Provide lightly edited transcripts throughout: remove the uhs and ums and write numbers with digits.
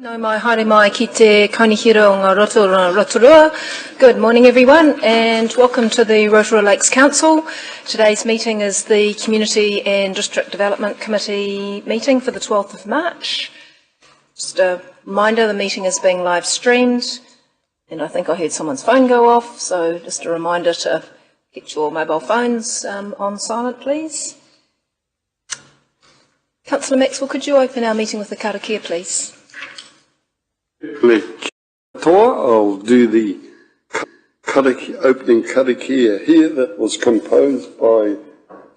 No mai haere mai ki te kaunihira o ngā Rotorua. Good morning everyone and welcome to the Rotorua Lakes Council. Today's meeting is the Community and District Development Committee meeting for the 12th of March. Just a reminder, the meeting is being live streamed and I think I heard someone's phone go off, so just a reminder to get your mobile phones on silent please. Councillor Maxwell, could you open our meeting with the karakia please? I'll do the opening karakia here that was composed by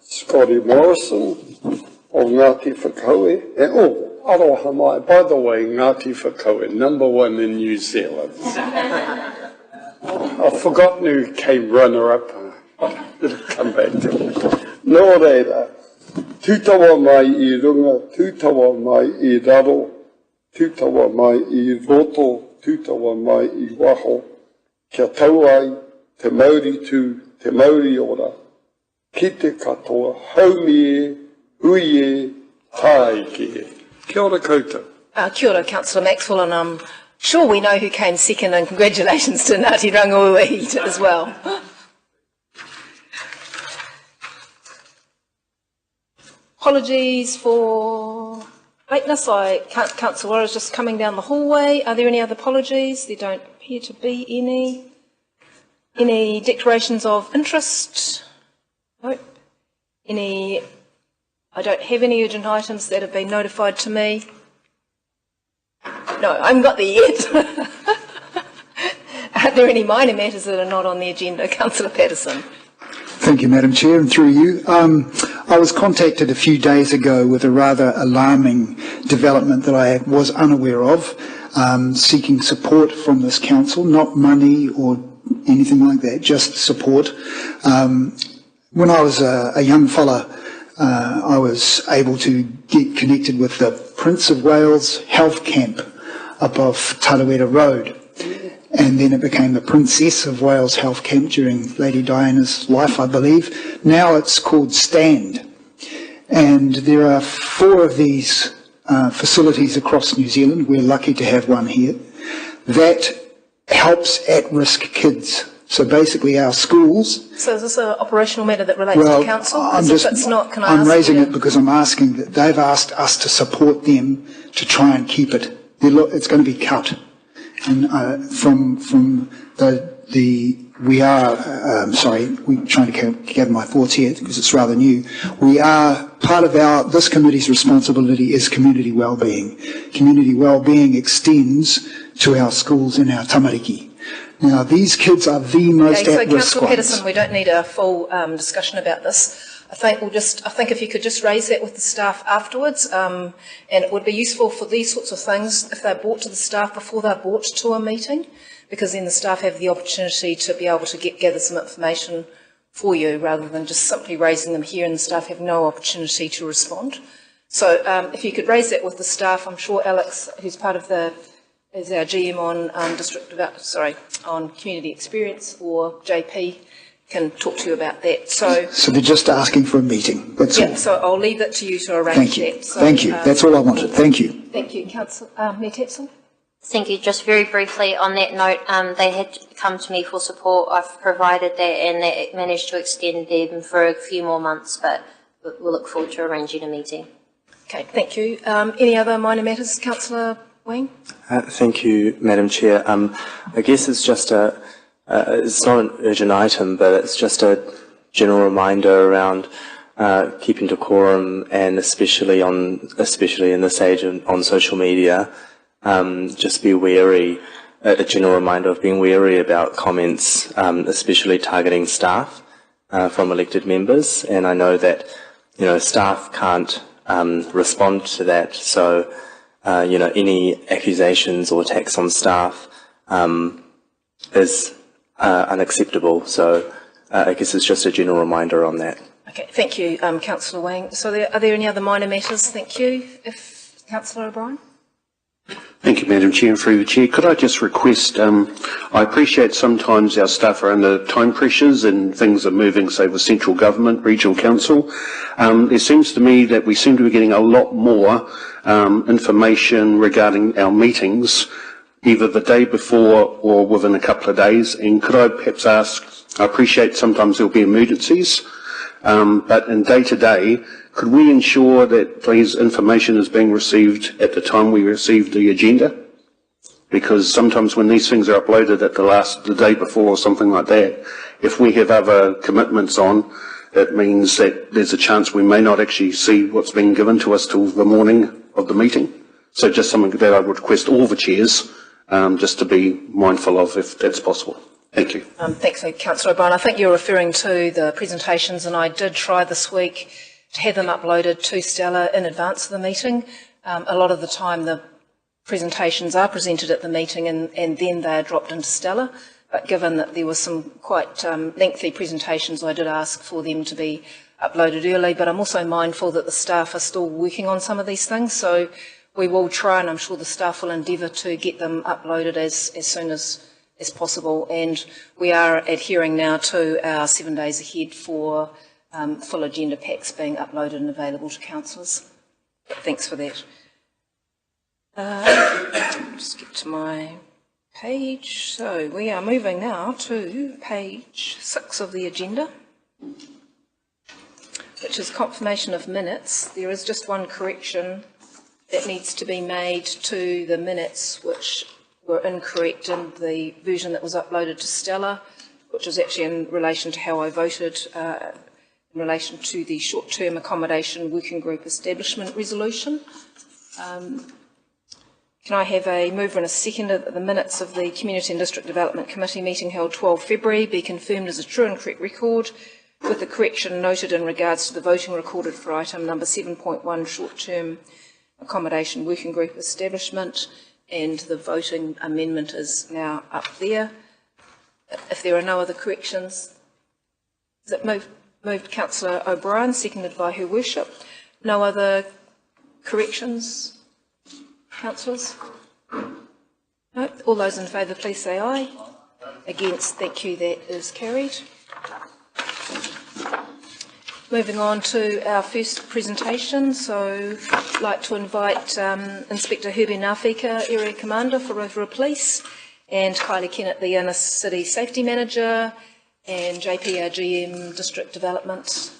Scotty Morrison of Ngāti Whakaue. Aroha mai, by the way, Ngāti Whakaue, #1 in New Zealand. I've forgotten who came runner-up. It'll come back to me. Nō reira, tūtawa mai I runga, tūtawa mai I raro, tūtawa mai I roto, tūtawa mai I waho, kia tau ai, te Māori tū, te Māori ora, ki te katoa, haumi e, hui e, tāi ki e. Kia ora koutou. Kia ora, Councillor Maxwell, and I'm sure we know who came second, and congratulations to Ngāti Rangioi as well. Apologies for lateness. Councillor is just coming down the hallway. Are there any other apologies? There don't appear to be any. Any declarations of interest? Nope. I don't have any urgent items that have been notified to me. No, I haven't got there yet. Are there any minor matters that are not on the agenda? Councillor Patterson. Thank you, Madam Chair, and through you. I was contacted a few days ago with a rather alarming development that I was unaware of, seeking support from this council, not money or anything like that, just support. When I was a young fella, I was able to get connected with the Prince of Wales Health Camp above Tarawera Road. And then it became the Princess of Wales Health Camp during Lady Diana's life, I believe. Now it's called Stand. And there are 4 of these facilities across New Zealand. We're lucky to have one here. That helps at-risk kids. So basically our schools... So is this an operational matter that relates to the council? I'm raising it because I'm asking that they've asked us to support them to try and keep it. It's going to be cut. And we're trying to gather my thoughts here because it's rather new. We are, part of this committee's responsibility is community wellbeing. Community wellbeing extends to our schools and our tamariki. Now, these kids are the most at-risk ones. So, Councillor Patterson, we don't need a full discussion about this. I think if you could just raise that with the staff afterwards, and it would be useful for these sorts of things if they're brought to the staff before they're brought to a meeting, because then the staff have the opportunity to be able to gather some information for you rather than just simply raising them here and the staff have no opportunity to respond. So if you could raise that with the staff, I'm sure Alex, who's part of is our GM on on community experience, or JP, can talk to you about that. So they're just asking for a meeting. That's all. So I'll leave that to you to arrange that. So, thank you. That's all I wanted. Thank you. Thank you, Councillor Tetzel. Thank you. Just very briefly on that note, they had come to me for support. I've provided that, and they managed to extend them for a few more months, but we'll look forward to arranging a meeting. Okay, thank you. Any other minor matters, Councillor Wang? Thank you, Madam Chair. I guess it's just it's not an urgent item, but it's just a general reminder around keeping decorum, and especially in this age on social media, just be wary. A general reminder of being wary about comments, especially targeting staff from elected members. And I know that staff can't respond to that, so any accusations or attacks on staff is unacceptable. So I guess it's just a general reminder on that. Okay, thank you, Councillor Wang. So are there any other minor matters? Thank you. Councillor O'Brien? Thank you, Madam Chair, and through the Chair. Could I just request, I appreciate sometimes our staff are under time pressures and things are moving, say, with central government, regional council. It seems to me that we seem to be getting a lot more information regarding our meetings, either the day before or within a couple of days. And could I perhaps ask, I appreciate sometimes there'll be emergencies, but in day to day, could we ensure that this information is being received at the time we receive the agenda? Because sometimes when these things are uploaded at the day before or something like that, if we have other commitments on, it means that there's a chance we may not actually see what's been given to us till the morning of the meeting. So just something that I would request all the chairs just to be mindful of if that's possible. Thank you. Thanks, Councillor O'Brien. I think you're referring to the presentations, and I did try this week to have them uploaded to Stella in advance of the meeting. A lot of the time the presentations are presented at the meeting and then they are dropped into Stella, but given that there were some quite lengthy presentations, I did ask for them to be uploaded early, but I'm also mindful that the staff are still working on some of these things, so we will try, and I'm sure the staff will endeavour to get them uploaded as soon as possible, and we are adhering now to our 7 days ahead for full agenda packs being uploaded and available to councillors. Thanks for that. Just get to my page. So we are moving now to page 6 of the agenda, which is confirmation of minutes. There is just one correction that needs to be made to the minutes, which were incorrect in the version that was uploaded to Stella, which is actually in relation to how I voted in relation to the short-term accommodation working group establishment resolution. Can I have a mover and a seconder that the minutes of the Community and District Development Committee meeting held 12 February be confirmed as a true and correct record, with the correction noted in regards to the voting recorded for item number 7.1, short-term accommodation working group establishment, and the voting amendment is now up there. If there are no other corrections, is it moved Councillor O'Brien, seconded by Her Worship. No other corrections, councillors? No? All those in favour, please say aye. Against, thank you, that is carried. Moving on to our first presentation, so I'd like to invite Inspector Herbie Nafika, Area Commander for Rotorua Police, and Kylie Kennett, the Inner City Safety Manager, and JP, our GM District Development.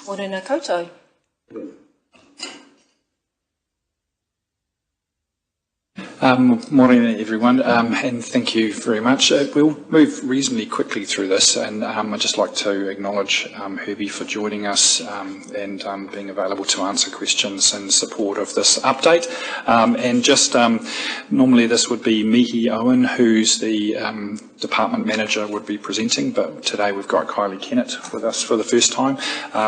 Morena koutou. Morning everyone, and thank you very much. We'll move reasonably quickly through this, and I'd just like to acknowledge Herbie for joining us and being available to answer questions in support of this update. And just normally this would be Mihi Owen, who's the Department Manager, would be presenting, but today we've got Kylie Kennett with us for the first time.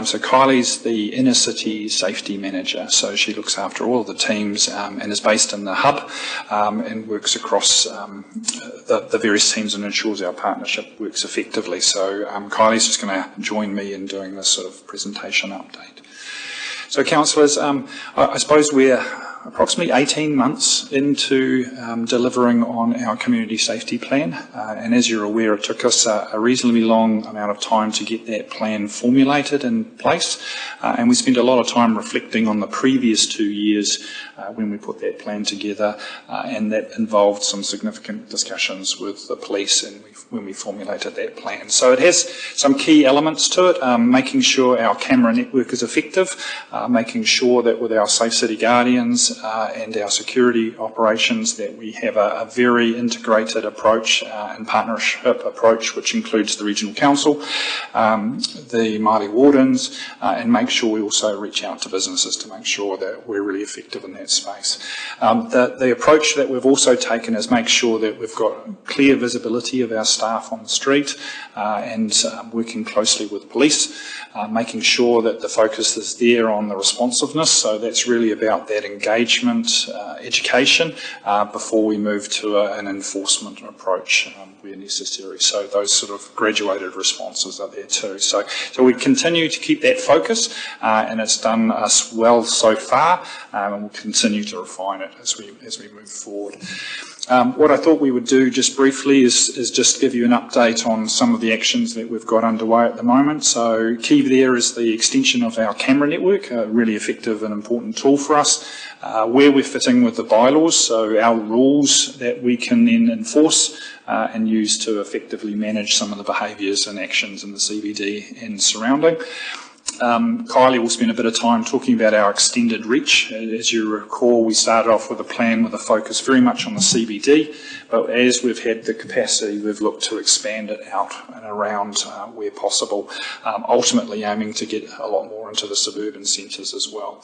So Kylie's the Inner City Safety Manager, so she looks after all of the teams and is based in the hub and works across the various teams and ensures our partnership works effectively. So Kylie's just going to join me in doing this sort of presentation update. So councillors, I suppose we're approximately 18 months into delivering on our community safety plan, and as you're aware, it took us a reasonably long amount of time to get that plan formulated in place, and we spent a lot of time reflecting on the previous 2 years when we put that plan together, and that involved some significant discussions with the police and when we formulated that plan. So it has some key elements to it, making sure our camera network is effective, making sure that with our Safe City Guardians and our security operations that we have a very integrated approach and partnership approach, which includes the Regional Council, the Māori Wardens, and make sure we also reach out to businesses to make sure that we're really effective in that space. The approach that we've also taken is make sure that we've got clear visibility of our staff on the street and working closely with police, making sure that the focus is there on the responsiveness. So that's really about that engagement engagement, education, before we move to an enforcement approach where necessary. So those sort of graduated responses are there too. So we continue to keep that focus, and it's done us well so far, and we'll continue to refine it as we move forward. What I thought we would do just briefly is just give you an update on some of the actions that we've got underway at the moment. So key there is the extension of our camera network, a really effective and important tool for us, where we're fitting with the bylaws, so our rules that we can then enforce and use to effectively manage some of the behaviours and actions in the CBD and surrounding. Kylie will spend a bit of time talking about our extended reach. As you recall, we started off with a plan with a focus very much on the CBD, but as we've had the capacity, we've looked to expand it out and around where possible, ultimately aiming to get a lot more into the suburban centres as well.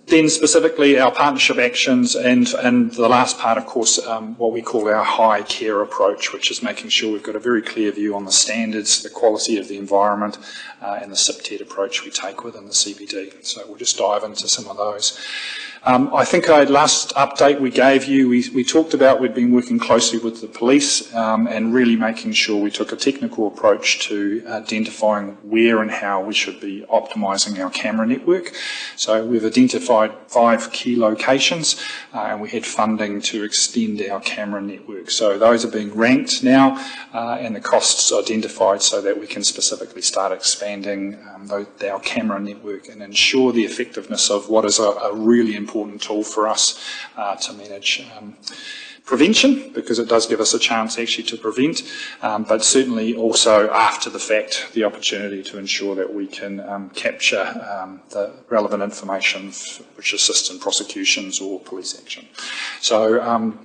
Then specifically our partnership actions and the last part, of course, what we call our high care approach, which is making sure we've got a very clear view on the standards, the quality of the environment, and the SIPTED approach we take within the CBD. So we'll just dive into some of those. I think last update we gave you, we talked about we'd been working closely with the police and really making sure we took a technical approach to identifying where and how we should be optimising our camera network. So we've identified 5 key locations and we had funding to extend our camera network. So those are being ranked now and the costs identified so that we can specifically start expanding our camera network and ensure the effectiveness of what is a really important tool for us to manage prevention, because it does give us a chance actually to prevent, but certainly also after the fact the opportunity to ensure that we can capture the relevant information which assists in prosecutions or police action. So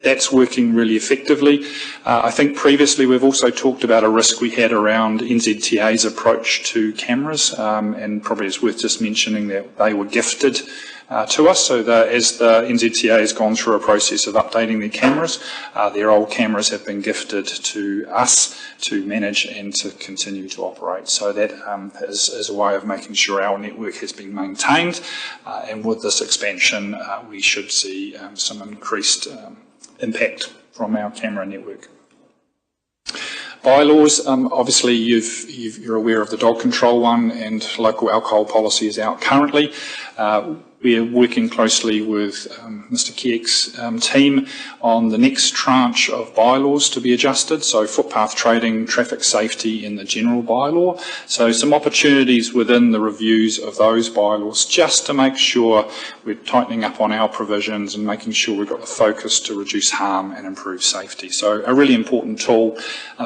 that's working really effectively. I think previously we've also talked about a risk we had around NZTA's approach to cameras, and probably it's worth just mentioning that they were gifted to us. So as the NZTA has gone through a process of updating their cameras, their old cameras have been gifted to us to manage and to continue to operate. So that is a way of making sure our network has been maintained, and with this expansion we should see some increased impact from our camera network. Bylaws, obviously you're aware of the dog control one, and local alcohol policy is out currently. We are working closely with Mr. Kiek's team on the next tranche of bylaws to be adjusted, so footpath trading, traffic safety in the general bylaw. So some opportunities within the reviews of those bylaws just to make sure we're tightening up on our provisions and making sure we've got the focus to reduce harm and improve safety. So a really important tool,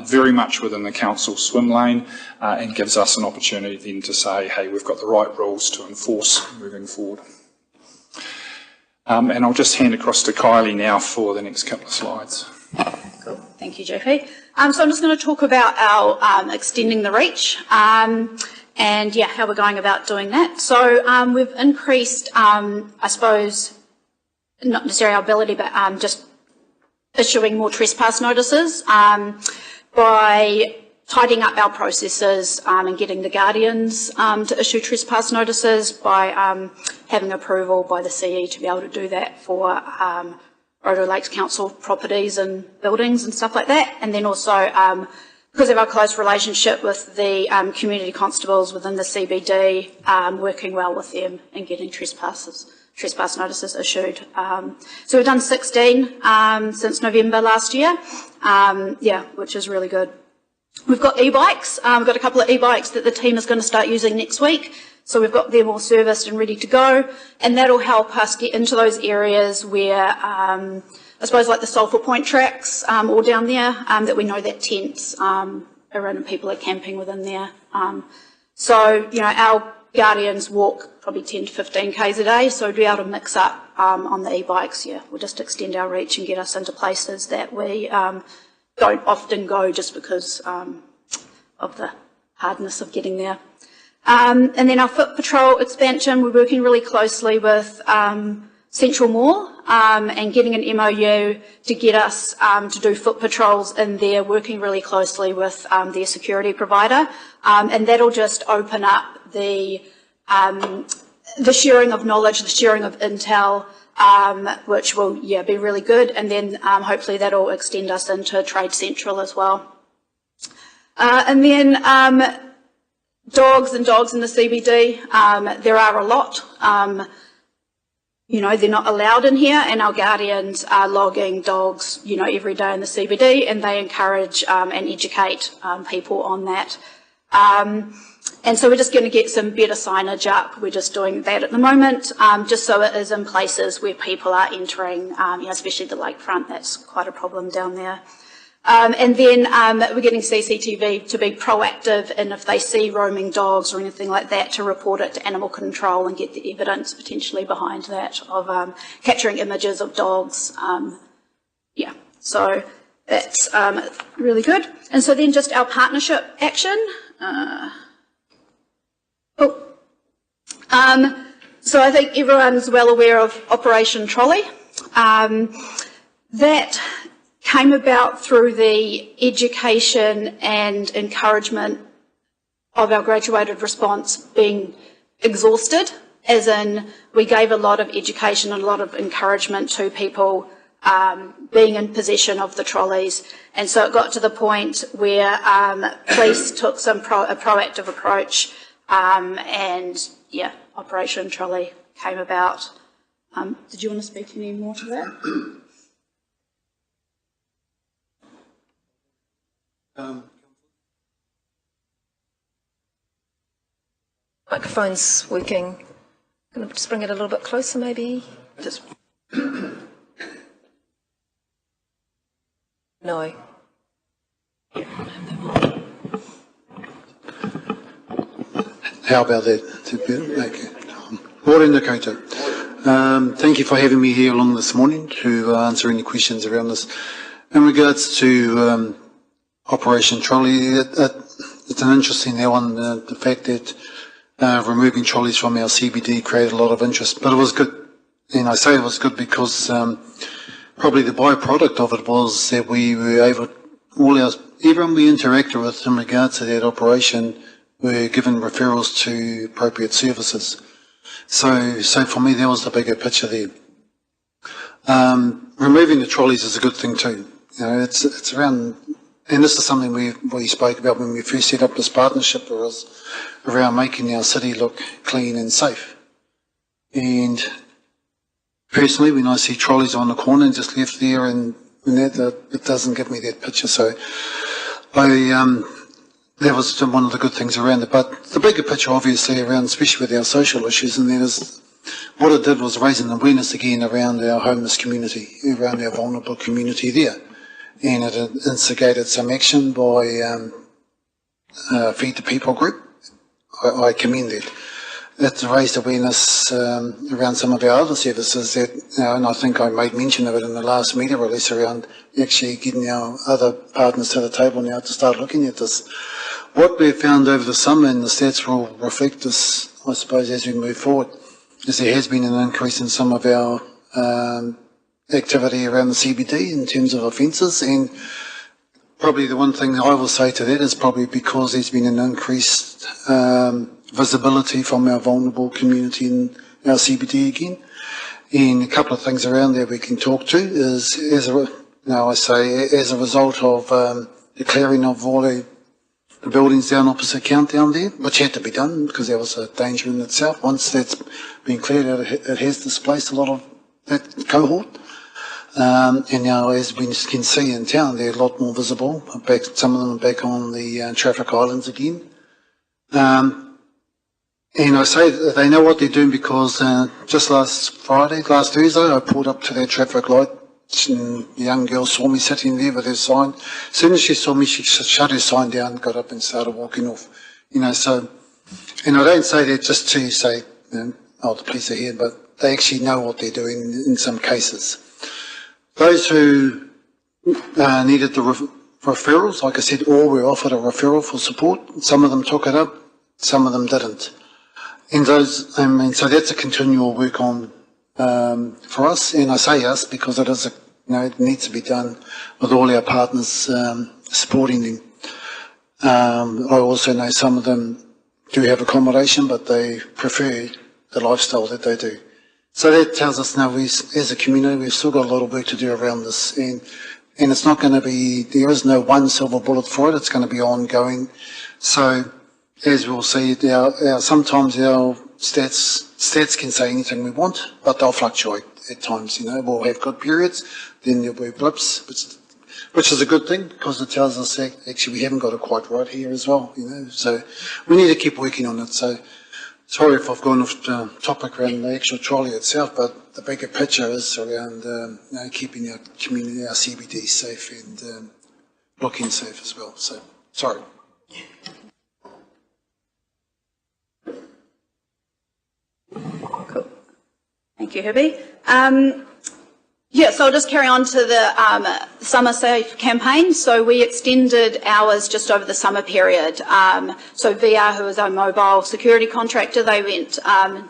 very much within the council swim lane, and gives us an opportunity then to say, hey, we've got the right rules to enforce moving forward. And I'll just hand across to Kylie now for the next couple of slides. Cool. Thank you, JP. So I'm just going to talk about our extending the reach and how we're going about doing that. So we've increased, I suppose, not necessarily our ability, but just issuing more trespass notices by tidying up our processes and getting the guardians to issue trespass notices by having approval by the CE to be able to do that for Rotorua Lakes Council properties and buildings and stuff like that. And then also because of our close relationship with the community constables within the CBD, working well with them and getting trespass notices issued. So we've done 16 since November last year, which is really good. We've got e-bikes. We've got a couple of e-bikes that the team is going to start using next week. So we've got them all serviced and ready to go. And that'll help us get into those areas where, I suppose like the Sulphur Point tracks all down there, that we know that tents around and people are camping within there. So, you know, our guardians walk probably 10 to 15 Ks a day. So to be able to mix up on the e-bikes, we'll just extend our reach and get us into places that we don't often go just because of the hardness of getting there. And then our foot patrol expansion, we're working really closely with Central Mall and getting an MOU to get us to do foot patrols in there, working really closely with their security provider. And that'll just open up the the sharing of knowledge, the sharing of intel, which will be really good, and then hopefully that'll extend us into Trade Central as well. And then dogs in the CBD, there are a lot. They're not allowed in here, and our guardians are logging dogs, every day in the CBD, and they encourage and educate people on that. And so we're just going to get some better signage up. We're just doing that at the moment, just so it is in places where people are entering, especially the lakefront. That's quite a problem down there. And then we're getting CCTV to be proactive, and if they see roaming dogs or anything like that, to report it to animal control and get the evidence potentially behind that of capturing images of dogs. So that's really good. And so then just our partnership action. So I think everyone's well aware of Operation Trolley. That came about through the education and encouragement of our graduated response being exhausted, as in we gave a lot of education and a lot of encouragement to people being in possession of the trolleys, and so it got to the point where police took a proactive approach, and Operation Trolley came about. Did you want to speak any more to that? Microphone's working. Going to just bring it a little bit closer, maybe. Just no. How about that? Morning, Dakota. Thank you for having me here along this morning to answer any questions around this. In regards to Operation Trolley, it's an interesting one, the fact that removing trolleys from our CBD created a lot of interest, but it was good. And I say it was good because probably the byproduct of it was that we were able, everyone we interacted with in regards to that operation were given referrals to appropriate services. So for me, that was the bigger picture there. Removing the trolleys is a good thing too. It's around, and this is something we spoke about when we first set up this partnership, was around making our city look clean and safe. And personally, when I see trolleys on the corner and just left there, and it doesn't give me that picture. So that was one of the good things around it. But the bigger picture, obviously, around, especially with our social issues, and that is, what it did was raising awareness again around our homeless community, around our vulnerable community there. And it instigated some action by Feed the People group. I commend it. It raised awareness around some of our other services that, and I think I made mention of it in the last media release, around actually getting our other partners to the table now to start looking at this. What we've found over the summer, and the stats will reflect this, I suppose, as we move forward, is there has been an increase in some of our activity around the CBD in terms of offences, and probably the one thing I will say to that is probably because there's been an increased visibility from our vulnerable community in our CBD again. And a couple of things around there we can talk to is, as a result of the clearing of all the buildings down opposite Countdown there, which had to be done because there was a danger in itself. Once that's been cleared out, it has displaced a lot of that cohort. And now, as we can see in town, they're a lot more visible. Some of them are back on the traffic islands again. And I say that they know what they're doing because just last Thursday, I pulled up to their traffic light, and the young girl saw me sitting there with her sign. As soon as she saw me, she shut her sign down, got up and started walking off. So, and I don't say that just to say, the police are here, but they actually know what they're doing in some cases. Those who needed the referrals, like I said, all were offered a referral for support. Some of them took it up, some of them didn't. And so that's a continual work on for us, and I say us because it is it needs to be done with all our partners supporting them. I also know some of them do have accommodation, but they prefer lifestyle that they do. So that tells us now, as a community, we've still got a lot of work to do around this, and it's not going to be, there is no one silver bullet for it, it's going to be ongoing. So, as we'll see, sometimes our stats can say anything we want, but they'll fluctuate at times, we'll have good periods, then there'll be blips, which is a good thing, because it tells us that actually we haven't got it quite right here as well, so we need to keep working on it. So, sorry if I've gone off the topic around the actual trolley itself, but the bigger picture is around keeping our community, our CBD safe and looking safe as well. So, sorry. Cool. Thank you, Herbie. So I'll just carry on to the Summer Safe campaign. So we extended hours just over the summer period. So VR, who is our mobile security contractor, they went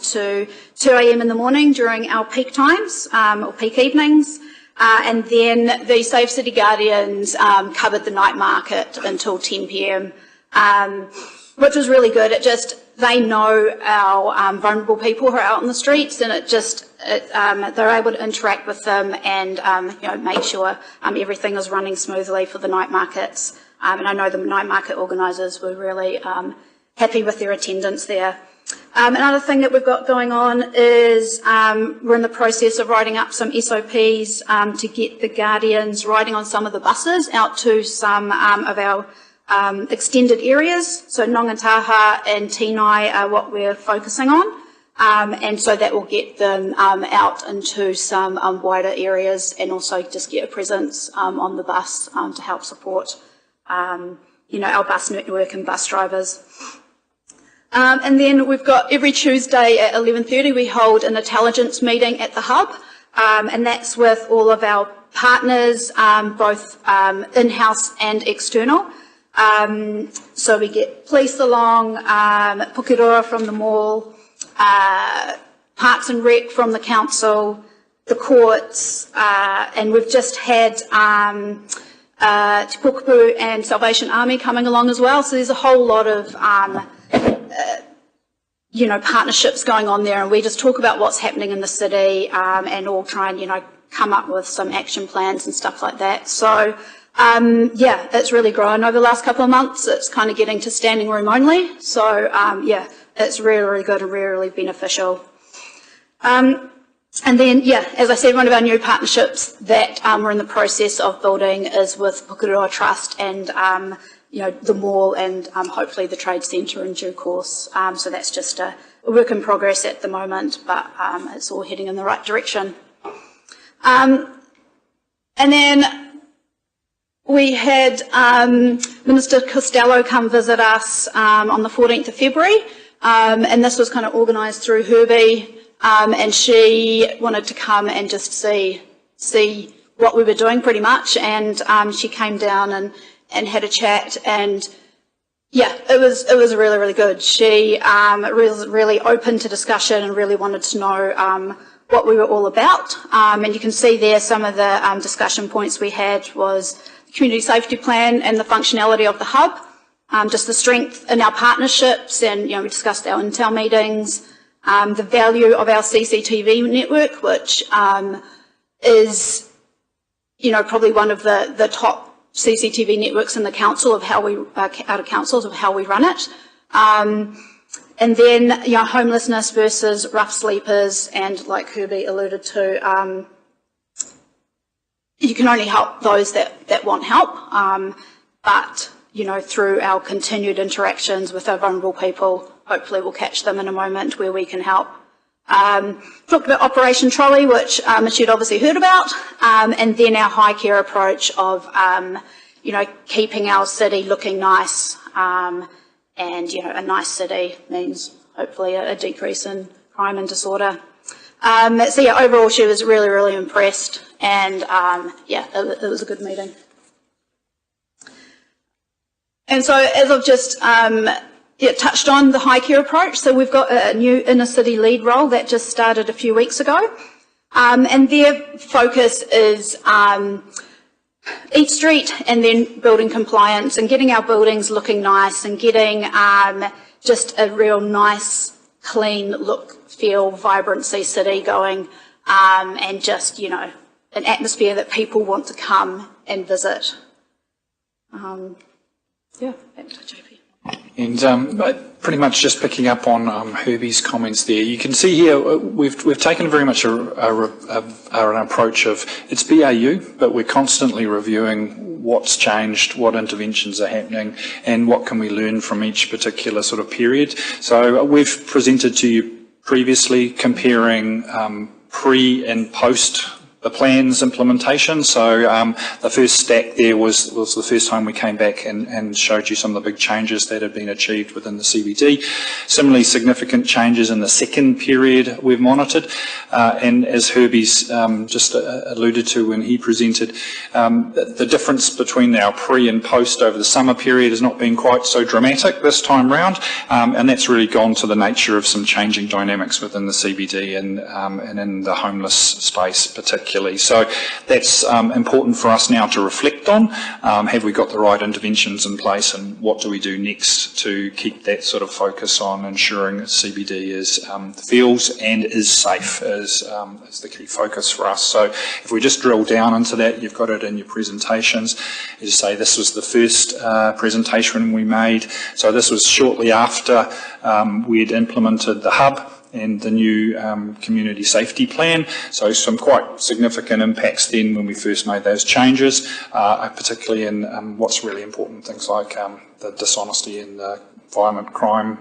to 2 a.m. in the morning during our peak times, or peak evenings. And then the Safe City Guardians covered the night market until 10 p.m, which was really good. They know our vulnerable people who are out on the streets, and they're able to interact with them and make sure everything is running smoothly for the night markets. And I know the night market organisers were really happy with their attendance there. Another thing that we've got going on is we're in the process of writing up some SOPs to get the Guardians riding on some of the buses out to some of our extended areas. So Nongataha and Tinai are what we're focusing on. And so that will get them out into some wider areas, and also just get a presence on the bus to help support, our bus network and bus drivers. And then we've got every Tuesday at 11:30 we hold an intelligence meeting at the hub, and that's with all of our partners, both in-house and external. So we get police along, Pukeroa from the mall, Parks and Rec from the council, the courts, and we've just had Te Pukapu and Salvation Army coming along as well. So there's a whole lot of partnerships going on there, and we just talk about what's happening in the city, and all try and come up with some action plans and stuff like that. So it's really grown over the last couple of months. It's kind of getting to standing room only. So it's really, really good and really beneficial. And then, as I said, one of our new partnerships that we're in the process of building is with Pukeroa Trust and, the mall and hopefully the trade centre in due course. So that's just a work in progress at the moment, but it's all heading in the right direction. And then we had Minister Costello come visit us on the 14th of February, and this was kind of organised through Herbie, and she wanted to come and just see what we were doing pretty much, and she came down and had a chat, and it was really, really good. She was really open to discussion and really wanted to know what we were all about, and you can see there some of the discussion points we had was the community safety plan and the functionality of the hub, just the strength in our partnerships, and we discussed our Intel meetings, the value of our CCTV network, which is probably one of the top CCTV networks in the council of how we out of councils of how we run it, and then homelessness versus rough sleepers, and like Herbie alluded to, you can only help those that want help, but through our continued interactions with our vulnerable people, hopefully we'll catch them in a moment where we can help. Talked about Operation Trolley, which you'd obviously heard about, and then our high care approach of keeping our city looking nice, and a nice city means hopefully a decrease in crime and disorder. Overall she was really, really impressed, and it was a good meeting. And so, as I've just touched on the high care approach, so we've got a new inner city lead role that just started a few weeks ago, and their focus is each street and then building compliance and getting our buildings looking nice and getting just a real nice clean look, feel, vibrancy city going, and just, you know, an atmosphere that people want to come and visit. Yeah, back to JP. And pretty much just picking up on Herbie's comments there, you can see here we've taken very much an approach of it's BAU, but we're constantly reviewing what's changed, what interventions are happening, and what can we learn from each particular sort of period. So we've presented to you previously comparing pre and post the plan's implementation. So the first stack there was the first time we came back and showed you some of the big changes that had been achieved within the CBD. Similarly, significant changes in the second period we've monitored. And as Herbie's just alluded to when he presented, the difference between our pre and post over the summer period has not been quite so dramatic this time round. And that's really gone to the nature of some changing dynamics within the CBD and in the homeless space particularly. So that's important for us now to reflect on. Have we got the right interventions in place, and what do we do next to keep that sort of focus on ensuring that CBD feels and is safe is the key focus for us. So if we just drill down into that, you've got it in your presentations. As you say, this was the first presentation we made. So this was shortly after we'd implemented the hub and the new community safety plan. So some quite significant impacts then when we first made those changes, particularly in what's really important, things like the dishonesty and the violent crime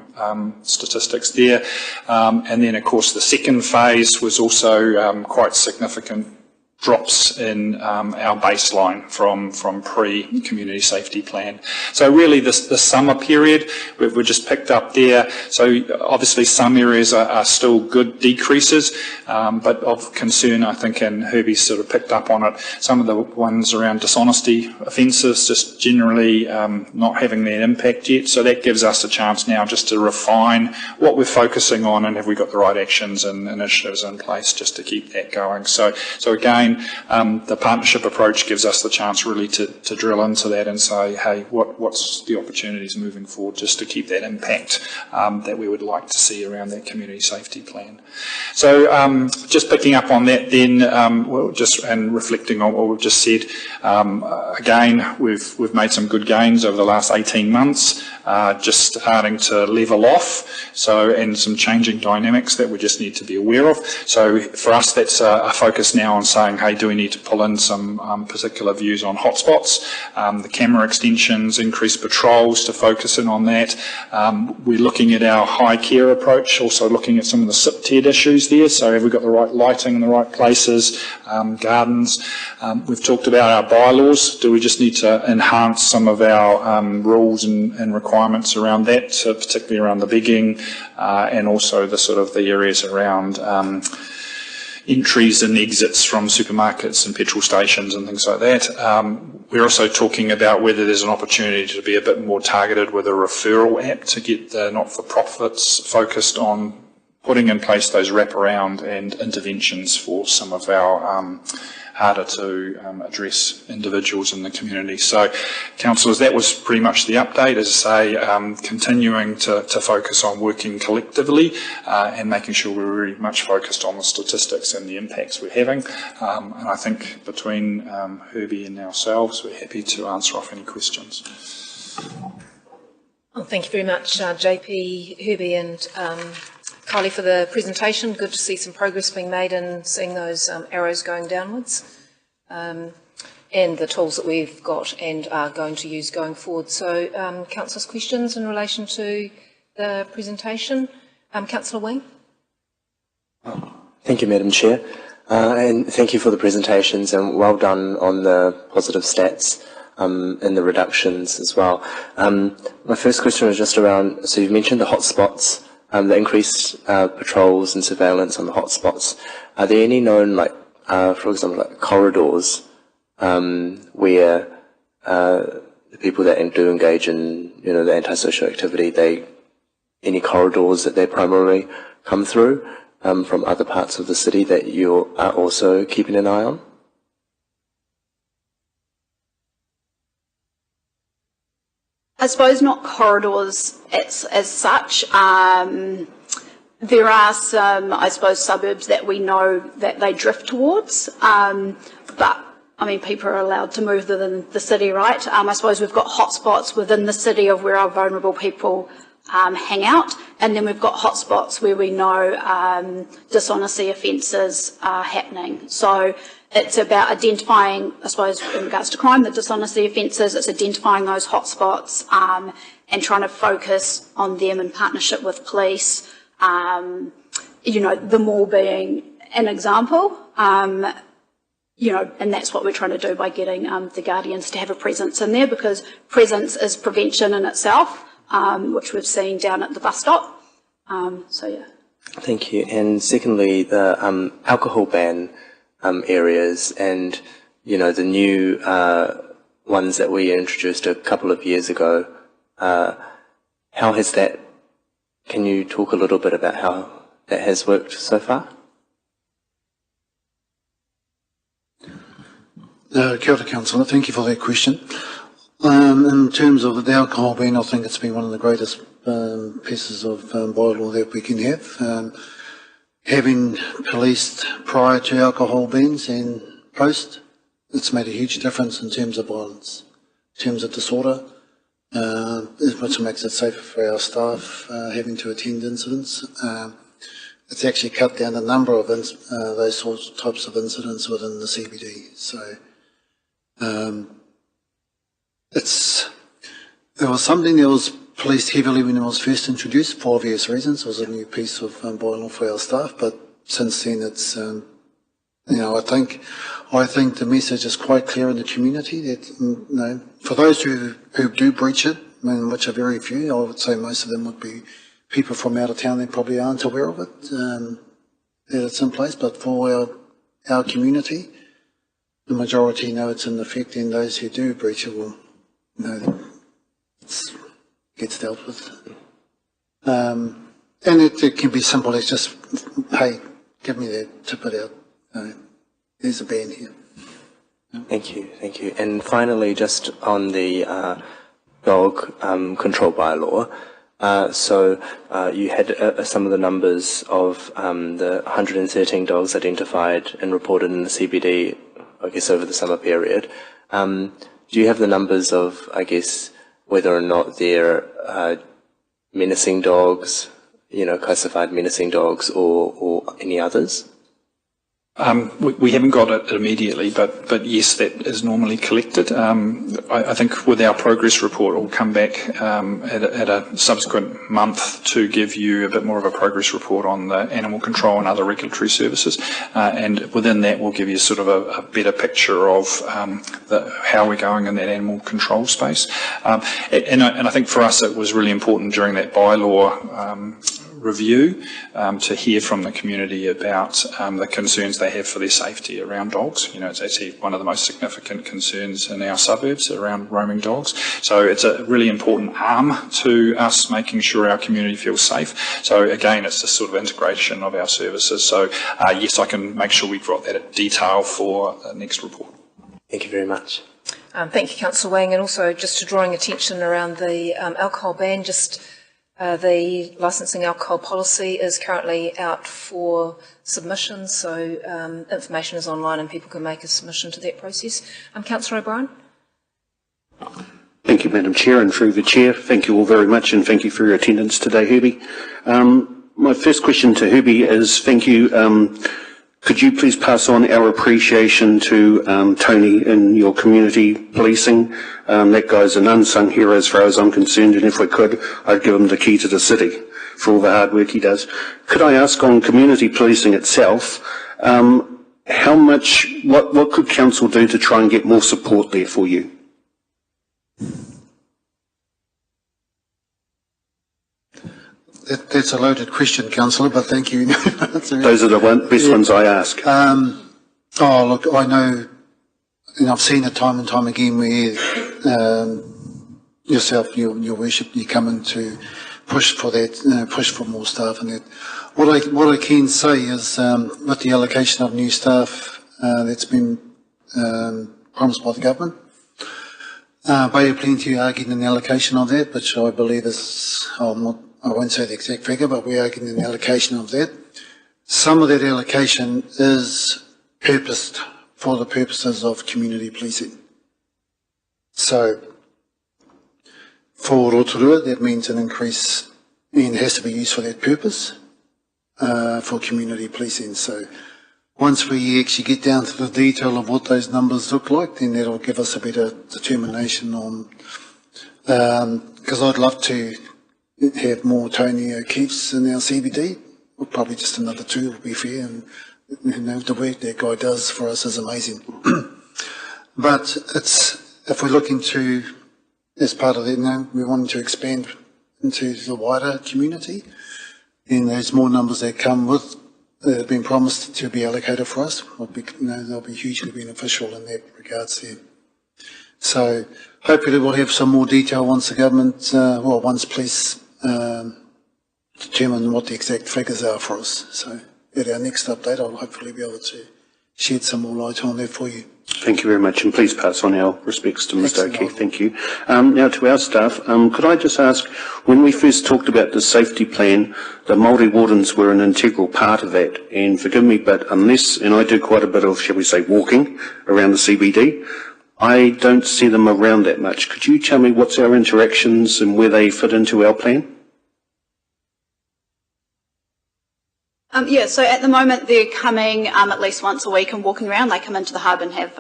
statistics there. And then, of course, the second phase was also quite significant drops in our baseline from pre-community safety plan. So really the summer period, we've just picked up there. So obviously some areas are still good decreases, but of concern, I think, and Herbie sort of picked up on it, some of the ones around dishonesty offences just generally not having that impact yet. So that gives us a chance now just to refine what we're focusing on and have we got the right actions and initiatives in place just to keep that going. So again, the partnership approach gives us the chance really to drill into that and say, hey, what's the opportunities moving forward just to keep that impact that we would like to see around that community safety plan. So just picking up on that then, and reflecting on what we've just said, again, we've made some good gains over the last 18 months, just starting to level off, and some changing dynamics that we just need to be aware of. So for us, that's a focus now on saying, hey, do we need to pull in some particular views on hotspots, the camera extensions, increased patrols to focus in on that. We're looking at our high care approach, also looking at some of the SIP-TED issues there. So have we got the right lighting in the right places, gardens. We've talked about our bylaws. Do we just need to enhance some of our rules and requirements around that, particularly around the begging and also the sort of the areas around entries and exits from supermarkets and petrol stations and things like that. We're also talking about whether there's an opportunity to be a bit more targeted with a referral app to get the not-for-profits focused on putting in place those wraparound and interventions for some of our harder to address individuals in the community. So, councillors, that was pretty much the update. As I say, continuing to focus on working collectively and making sure we're very much focused on the statistics and the impacts we're having. And I think between Herbie and ourselves, we're happy to answer off any questions. Well, thank you very much, JP, Herbie and Kylie, for the presentation. Good to see some progress being made and seeing those arrows going downwards, and the tools that we've got and are going to use going forward. So, councillors, questions in relation to the presentation? Councillor Wing. Thank you, Madam Chair, and thank you for the presentations, and well done on the positive stats and the reductions as well. My first question was just around, so you've mentioned the hotspots. The increased patrols and surveillance on the hotspots. Are there any known, like, for example, like corridors where the people that do engage in, the antisocial activity, any corridors that they primarily come through from other parts of the city that you are also keeping an eye on? I suppose not corridors as such. there are some, I suppose, suburbs that we know that they drift towards, but I mean, people are allowed to move within the city, right? I suppose we've got hotspots within the city of where our vulnerable people hang out, and then we've got hotspots where we know dishonesty offences are happening. So it's about identifying, I suppose, in regards to crime, the dishonesty offences, it's identifying those hotspots and trying to focus on them in partnership with police, the mall being an example. And that's what we're trying to do by getting the Guardians to have a presence in there, because presence is prevention in itself, which we've seen down at the bus stop. Yeah. Thank you. And secondly, the alcohol ban areas and, the new ones that we introduced a couple of years ago, how has that, can you talk a little bit about how that has worked so far? Kia ora, Councillor. Thank you for that question. In terms of the alcohol ban, I think it's been one of the greatest pieces of bylaw that we can have. Having policed prior to alcohol bans and post, it's made a huge difference in terms of violence, in terms of disorder, which makes it safer for our staff having to attend incidents. It's actually cut down the number of those sorts of types of incidents within the CBD. So it was something that was policed heavily when it was first introduced for obvious reasons. It was a new piece of bylaw for our staff, but since then it's, I think the message is quite clear in the community that, for those who do breach it, which are very few, I would say most of them would be people from out of town that probably aren't aware of it, that it's in place, but for our community, the majority know it's in effect, and those who do breach it will know that it gets dealt with. And it can be simple as just, hey, give me that, tip it out. There's a ban here. Thank you. And finally, just on the dog control bylaw, so you had some of the numbers of the 113 dogs identified and reported in the CBD, I guess, over the summer period. Do you have the numbers of, I guess, whether or not they're menacing dogs, classified menacing dogs, or any others? We haven't got it immediately, but yes, that is normally collected. I think with our progress report, we'll come back at a subsequent month to give you a bit more of a progress report on the animal control and other regulatory services. And within that, we'll give you sort of a better picture of how we're going in that animal control space. And I think for us, it was really important during that bylaw review to hear from the community about the concerns they have for their safety around dogs. It's actually one of the most significant concerns in our suburbs around roaming dogs. So it's a really important arm to us making sure our community feels safe. So again, it's just sort of integration of our services. So yes, I can make sure we've got that in detail for the next report. Thank you very much. Thank you, Councillor Wang, and also just to drawing attention around the alcohol ban, the licensing alcohol policy is currently out for submission, so information is online and people can make a submission to that process. Councillor O'Brien. Thank you, Madam Chair, and through the Chair, thank you all very much, and thank you for your attendance today, Herbie. My first question to Herbie is, thank you. Could you please pass on our appreciation to Tony in your community policing? That guy's an unsung hero as far as I'm concerned, and if we could, I'd give him the key to the city for all the hard work he does. Could I ask on community policing itself, how much, what could council do to try and get more support there for you? That's a loaded question, Councillor, but thank you. Those are the best ones I ask. Look, I know, and I've seen it time and time again where yourself, your worship, you come in to push for that, push for more staff and that. What I can say is, with the allocation of new staff that's been promised by the government, Bay of Plenty are getting an allocation of that, which I believe is, I won't say the exact figure, but we are getting an allocation of that. Some of that allocation is purposed for the purposes of community policing. So, for Rotorua, that means an increase, and has to be used for that purpose, for community policing. So, once we actually get down to the detail of what those numbers look like, then that'll give us a better determination on, because I'd love to have more Tony O'Keefe's in our CBD, or probably just another two, to be fair, and the work that guy does for us is amazing. But if we're looking to, as part of that, we're wanting to expand into the wider community, then there's more numbers that come with that have been promised to be allocated for us. They'll be hugely beneficial in that regards there. So hopefully we'll have some more detail once the government, once police determine what the exact figures are for us. So at our next update, I'll hopefully be able to shed some more light on that for you. Thank you very much, and please pass on our respects to Mr. O'Keefe. Thank you. Now to our staff, could I just ask, when we first talked about the safety plan, the Māori wardens were an integral part of that, and forgive me, but unless, and I do quite a bit of, shall we say, walking around the CBD, I don't see them around that much. Could you tell me what's our interactions and where they fit into our plan? So at the moment they're coming at least once a week and walking around. They come into the hub and have,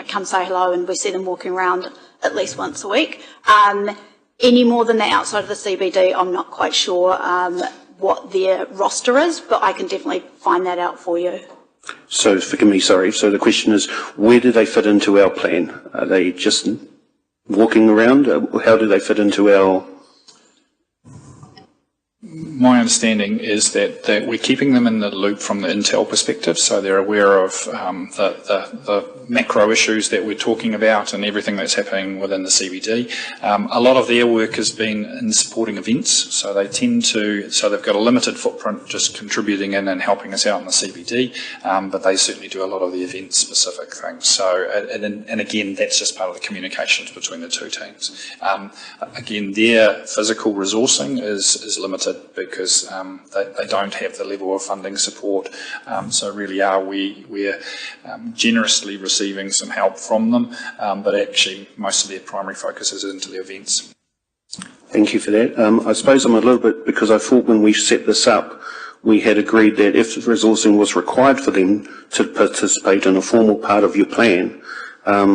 come say hello, and we see them walking around at least once a week. Any more than that outside of the CBD, I'm not quite sure what their roster is, but I can definitely find that out for you. So, forgive me, sorry. So the question is, where do they fit into our plan? Are they just walking around? How do they fit into our... My understanding is that we're keeping them in the loop from the intel perspective, so they're aware of the macro issues that we're talking about and everything that's happening within the CBD. A lot of their work has been in supporting events, so they tend to, so they've got a limited footprint just contributing in and helping us out in the CBD, but they certainly do a lot of the event-specific things. So, and again, that's just part of the communications between the two teams. Again, their physical resourcing is limited because they don't have the level of funding support. So really we're generously receiving some help from them, but actually most of their primary focus is into the events. Thank you for that. I suppose I'm a little bit, because I thought when we set this up, we had agreed that if resourcing was required for them to participate in a formal part of your plan, that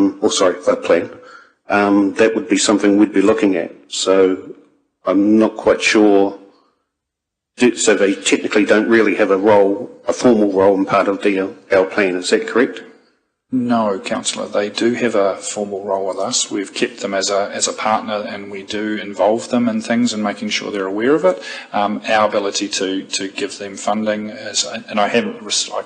would be something we'd be looking at. So I'm not quite sure. So they technically don't really have a formal role in part of our plan, is that correct? No, Councillor, they do have a formal role with us. We've kept them as a partner, and we do involve them in things and making sure they're aware of it. Our ability to give them funding is, and I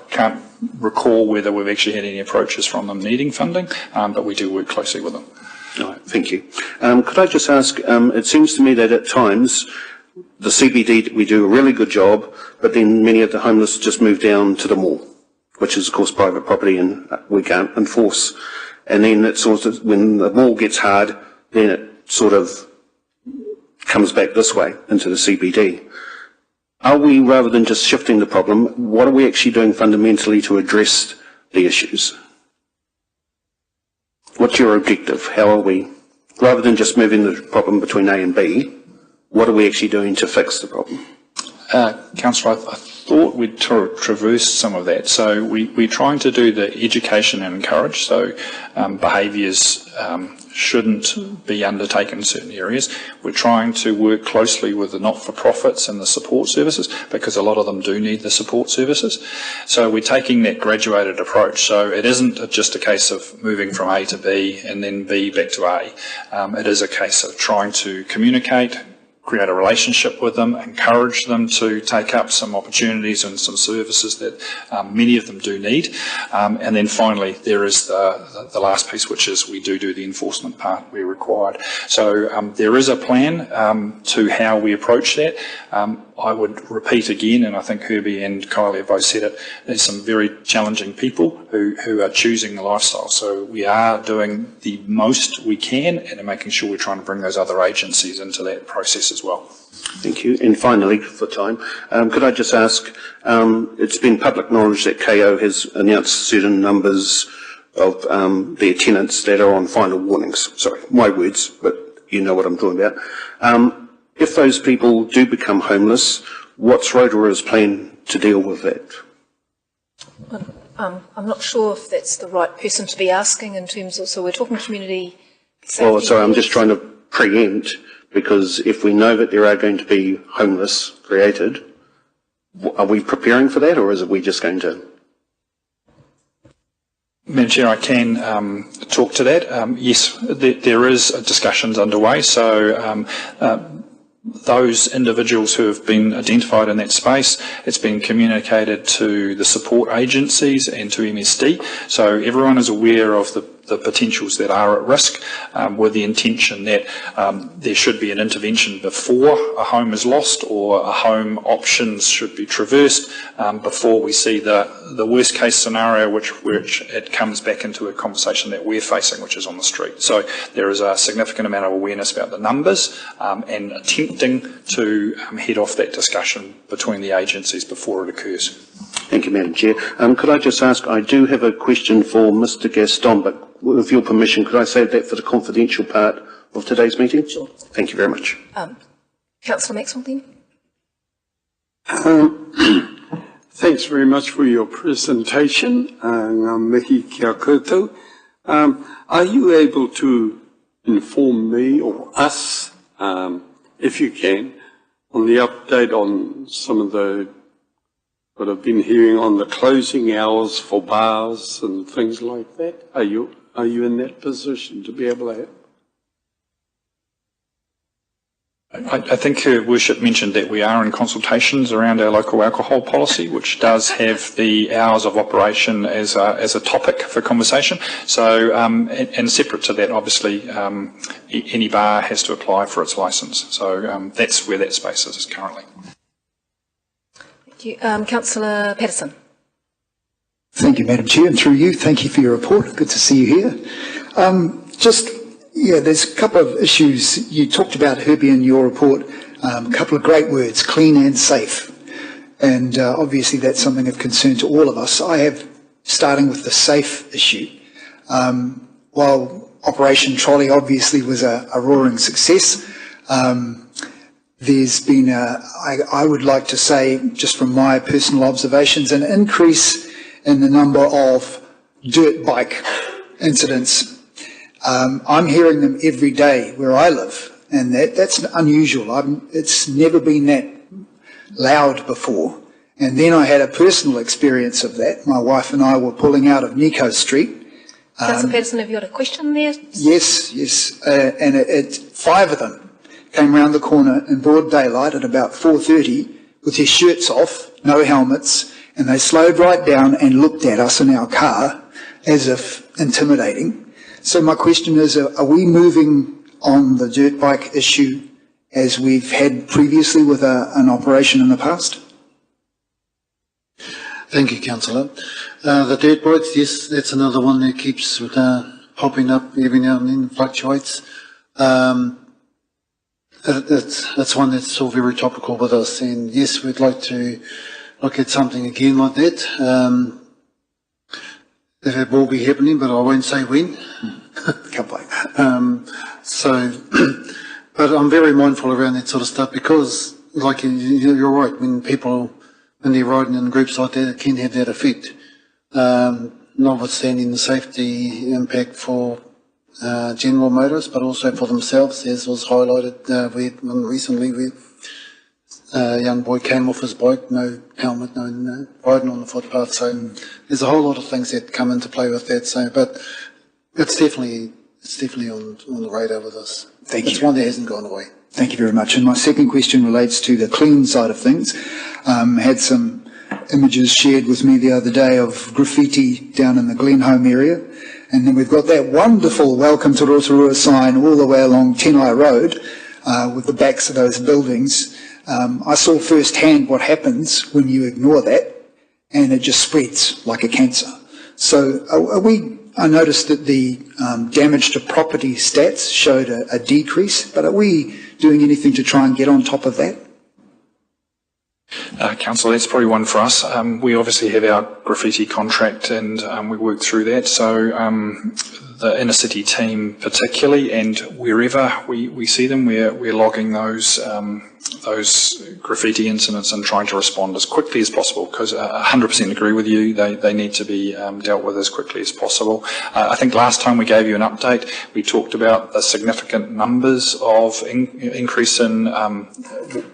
can't recall whether we've actually had any approaches from them needing funding, but we do work closely with them. All right, thank you. Could I just ask, it seems to me that at times the CBD, we do a really good job, but then many of the homeless just move down to the mall, which is of course private property and we can't enforce. And then it sort of, when the mall gets hard, then it sort of comes back this way into the CBD. Are we, rather than just shifting the problem, what are we actually doing fundamentally to address the issues? What's your objective? How are we, rather than just moving the problem between A and B, what are we actually doing to fix the problem? Councillor, I thought we'd traverse some of that. So we're trying to do the education and encourage. So behaviours shouldn't be undertaken in certain areas. We're trying to work closely with the not-for-profits and the support services, because a lot of them do need the support services. So we're taking that graduated approach. So it isn't just a case of moving from A to B and then B back to A. It is a case of trying to communicate, create a relationship with them, encourage them to take up some opportunities and some services that many of them do need. And then finally, there is the last piece, which is we do the enforcement part where required. So there is a plan to how we approach that. I would repeat again, and I think Herbie and Kylie have both said it, there's some very challenging people who are choosing the lifestyle. So we are doing the most we can and making sure we're trying to bring those other agencies into that process as well. Thank you. And finally, for time, could I just ask, it's been public knowledge that KO has announced certain numbers of their tenants that are on final warnings. Sorry, my words, but you know what I'm talking about. If those people do become homeless, what's Rotorua's plan to deal with that? I'm not sure if that's the right person to be asking in terms of, so we're talking community safety. Oh, sorry, I'm just trying to preempt, because if we know that there are going to be homeless created, are we preparing for that, or is it we just going to? Madam Chair, I can talk to that. Yes, there is discussions underway. So those individuals who have been identified in that space, it's been communicated to the support agencies and to MSD. So everyone is aware of the potentials that are at risk, with the intention that there should be an intervention before a home is lost, or a home options should be traversed before we see the worst case scenario, which it comes back into a conversation that we're facing, which is on the street. So there is a significant amount of awareness about the numbers and attempting to head off that discussion between the agencies before it occurs. Thank you, Madam Chair. Could I just ask, I do have a question for Mr. Gaston, but with your permission, could I save that for the confidential part of today's meeting? Sure. Thank you very much. Councillor Maxwell then? Thanks very much for your presentation. Mihi kia koutou. Are you able to inform me or us, if you can, on the update on some of the what I've been hearing on the closing hours for bars and things like that? Are you in that position to be able to help? I think Her Worship mentioned that we are in consultations around our local alcohol policy, which does have the hours of operation as a topic for conversation. So, and separate to that, obviously, any bar has to apply for its licence. So that's where that space is currently. Thank you. Councillor Patterson. Thank you, Madam Chair, and through you, thank you for your report. Good to see you here. There's a couple of issues you talked about, Herbie, in your report. A couple of great words, clean and safe. And obviously that's something of concern to all of us. I have, starting with the safe issue, while Operation Trolley obviously was a roaring success, there's been, I would like to say, just from my personal observations, an increase in the number of dirt bike incidents. I'm hearing them every day where I live, and that's unusual. It's never been that loud before. And then I had a personal experience of that. My wife and I were pulling out of Nico Street. Councillor Patterson, have you got a question there? Yes. And 5 of them came round the corner in broad daylight at about 4:30 with their shirts off, no helmets, and they slowed right down and looked at us in our car as if intimidating. So my question is, are we moving on the dirt bike issue as we've had previously with an operation in the past? Thank you, Councillor. The dirt bikes, yes, that's another one that keeps popping up every now and then, fluctuates. That's one that's still very topical with us, and yes, we'd like to look at something again like that. It will be happening, but I won't say when. Can't wait. But I'm very mindful around that sort of stuff because, like you're right, when they're riding in groups like that, it can have that effect. Notwithstanding the safety impact for general motorists, but also for themselves, as was highlighted recently with a young boy came off his bike, no helmet, no riding on the footpath. So there's a whole lot of things that come into play with that. So, but it's definitely it's definitely on the radar with us. Thank you. It's one that hasn't gone away. Thank you very much. And my second question relates to the clean side of things. Had some images shared with me the other day of graffiti down in the Glenholme area. And then we've got that wonderful Welcome to Rotorua sign all the way along Tenai Road with the backs of those buildings. I saw firsthand what happens when you ignore that, and it just spreads like a cancer. So I noticed that the damage to property stats showed a decrease, but are we doing anything to try and get on top of that? Council, that's probably one for us. We obviously have our graffiti contract and we work through that. So the inner city team particularly, and wherever we see them, we're logging those graffiti incidents and trying to respond as quickly as possible, because 100% agree with you, they need to be dealt with as quickly as possible. I think last time we gave you an update, we talked about the significant numbers of increase in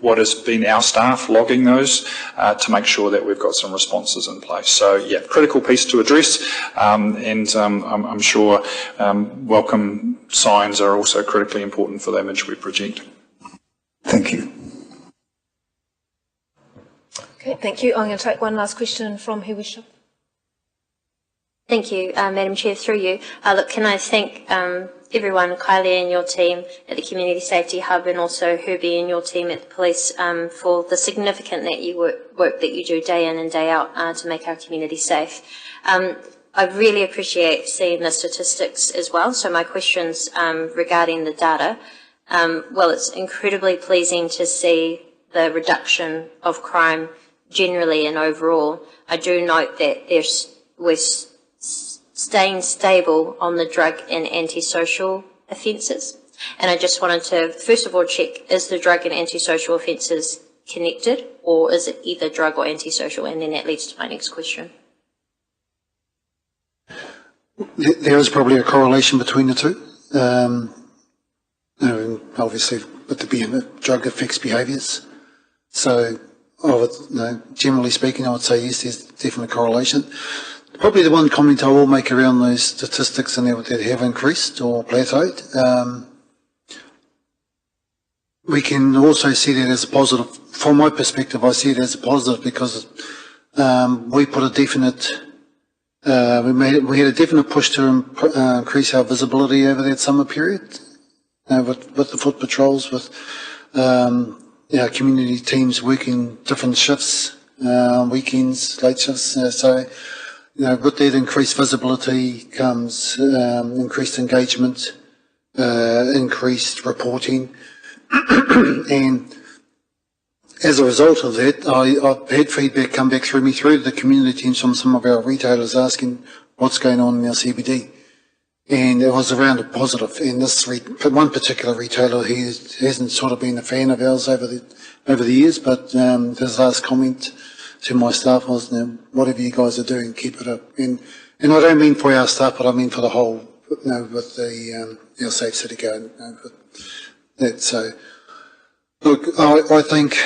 what has been our staff logging those to make sure that we've got some responses in place. So yeah, critical piece to address, and I'm sure welcome signs are also critically important for the image we project. Thank you. Okay, thank you. I'm going to take one last question from who wishes. Thank you, Madam Chair, through you. Look, can I thank everyone, Kylie and your team at the Community Safety Hub, and also Herbie and your team at the police for the significant work that you do day in and day out to make our community safe. I really appreciate seeing the statistics as well. So my questions regarding the data. Well, it's incredibly pleasing to see the reduction of crime generally and overall. I do note that we're staying stable on the drug and antisocial offences. And I just wanted to, first of all, check, is the drug and antisocial offences connected, or is it either drug or antisocial? And then that leads to my next question. There is probably a correlation between the two. Obviously, with the drug affects behaviours. So, generally speaking, I would say yes, there's definitely a correlation. Probably the one comment I will make around those statistics and that have increased or plateaued, we can also see that as a positive. From my perspective, I see it as a positive because we put a definite, we had a definite push to increase our visibility over that summer period. With the foot patrols, with our community teams working different shifts, weekends, late shifts. So, with that increased visibility comes increased engagement, increased reporting, and as a result of that, I've had feedback come back through the community teams from some of our retailers asking what's going on in our CBD. And it was around a positive. And this one particular retailer, he hasn't sort of been a fan of ours over the years, but his last comment to my staff was, whatever you guys are doing, keep it up. And I don't mean for our staff, but I mean for the whole, with the our Safe City Guard. That. So, look, I think,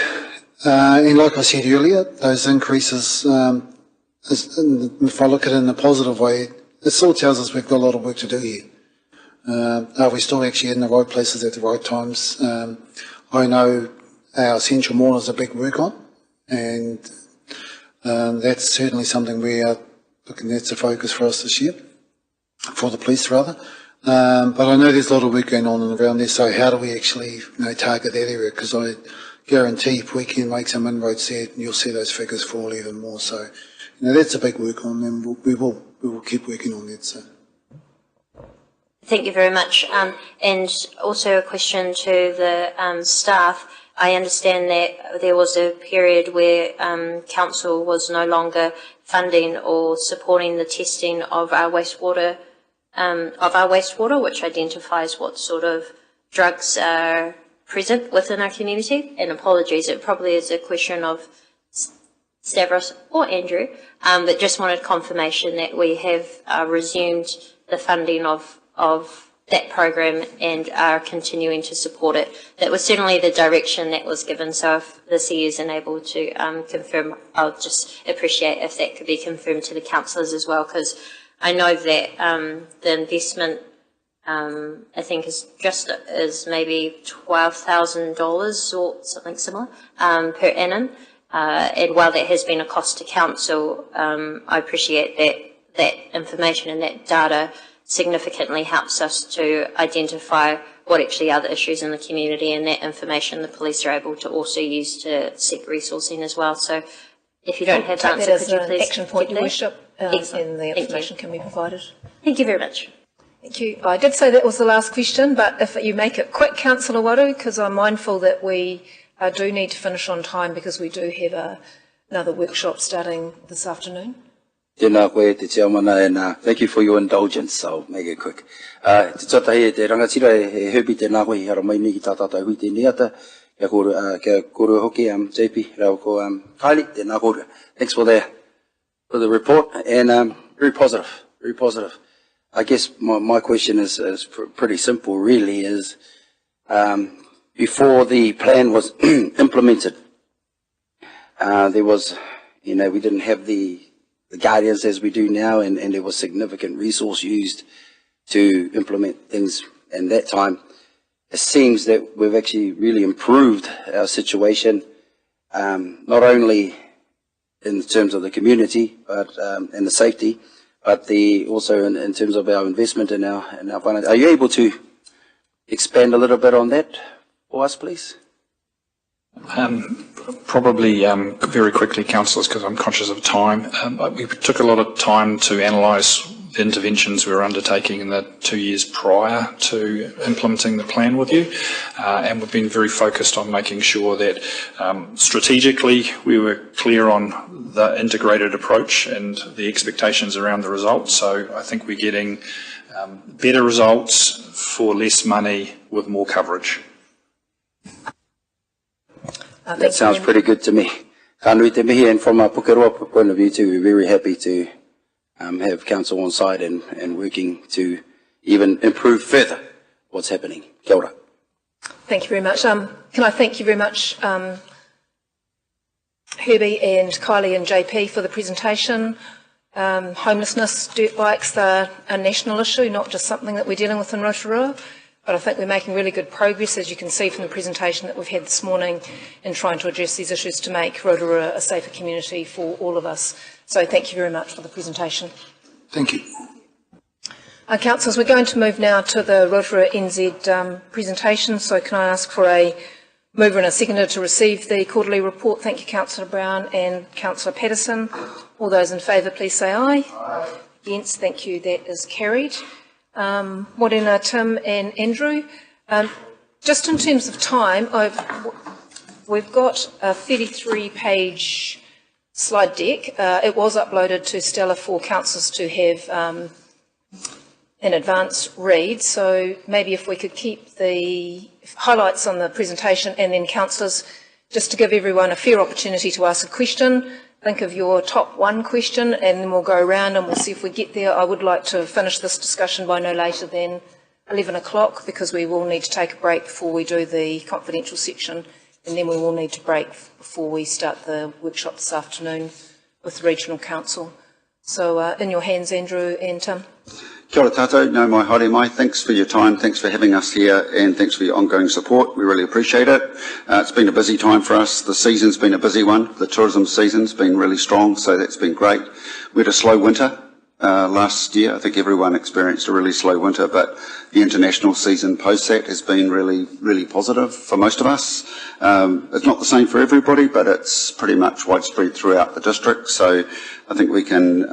and like I said earlier, those increases, if I look at it in a positive way, it still tells us we've got a lot of work to do here. Are we still actually in the right places at the right times? I know our essential mall is a big work on, and that's certainly something we are looking at. That's a focus for us this year, for the police rather. But I know there's a lot of work going on around there, so how do we actually target that area? Because I guarantee if we can make some inroads there, you'll see those figures fall even more. So that's a big work on, and we will keep working on that. So. Thank you very much. And also a question to the staff. I understand that there was a period where council was no longer funding or supporting the testing of our wastewater, which identifies what sort of drugs are present within our community. And apologies, it probably is a question of Stavros or Andrew, but just wanted confirmation that we have resumed the funding of that program and are continuing to support it. That was certainly the direction that was given, so if the CEO isn't able to confirm, I'll just appreciate if that could be confirmed to the councillors as well, because I know that the investment I think is maybe $12,000 or something similar per annum. And while that has been a cost to council, I appreciate that information and that data significantly helps us to identify what actually are the issues in the community, and that information the police are able to also use to seek resourcing as well. So if you don't have the answer, could you please action point, Your Worship, and the Thank information can be provided. Thank you very much. Thank you. I did say that was the last question, but if you make it quick, Councillor Waru, because I'm mindful that we do need to finish on time because we do have another workshop starting this afternoon. Tēnā koe te chairman, and thank you for your indulgence, so make it quick. Te tata he te rangatira he Herbie tēnā koe hara mai me ki tā tātou hui tēnei ata, kia kore hoki JP, rau ko Kylie, tēnā kore. Thanks for the report, and very positive, very positive. I guess my question is pretty simple really, is before the plan was implemented, there was, we didn't have the guardians as we do now, and there was significant resource used to implement things. And that time, it seems that we've actually really improved our situation, not only in terms of the community, but and the safety, but also in terms of our investment in our finance. Are you able to expand a little bit on that for us, please? Probably very quickly, councillors, because I'm conscious of time. We took a lot of time to analyse the interventions we were undertaking in the 2 years prior to implementing the plan with you, and we've been very focused on making sure that strategically we were clear on the integrated approach and the expectations around the results. So I think we're getting better results for less money with more coverage. That sounds pretty good to me. Kānui te mihi, and from a Pukeroa point of view too, we're very happy to have council on side and working to even improve further what's happening. Kia ora. Thank you very much. Can I thank you very much, Herbie and Kylie and JP, for the presentation. Homelessness, dirt bikes, they're a national issue, not just something that we're dealing with in Rotorua. But I think we're making really good progress, as you can see from the presentation that we've had this morning, in trying to address these issues to make Rotorua a safer community for all of us. So thank you very much for the presentation. Thank you. Councillors, we're going to move now to the Rotorua NZ presentation. So can I ask for a mover and a seconder to receive the quarterly report? Thank you, Councillor Brown and Councillor Patterson. All those in favour, please say aye. Aye. Against, thank you, that is carried. Morena, Tim and Andrew. Just in terms of time, we've got a 33-page slide deck. It was uploaded to Stella for councillors to have an advance read, so maybe if we could keep the highlights on the presentation, and then councillors, just to give everyone a fair opportunity to ask a question. Think of your top one question, and then we'll go around and we'll see if we get there. I would like to finish this discussion by no later than 11 o'clock, because we will need to take a break before we do the confidential section, and then we will need to break before we start the workshop this afternoon with the Regional Council. So in your hands, Andrew and Tim. Kia ora tātou, no mai haere mai. Thanks for your time, thanks for having us here, and thanks for your ongoing support. We really appreciate it. It's been a busy time for us. The season's been a busy one. The tourism season's been really strong, so that's been great. We had a slow winter last year. I think everyone experienced a really slow winter, but the international season post that has been really, really positive for most of us. It's not the same for everybody, but it's pretty much widespread throughout the district, so I think we can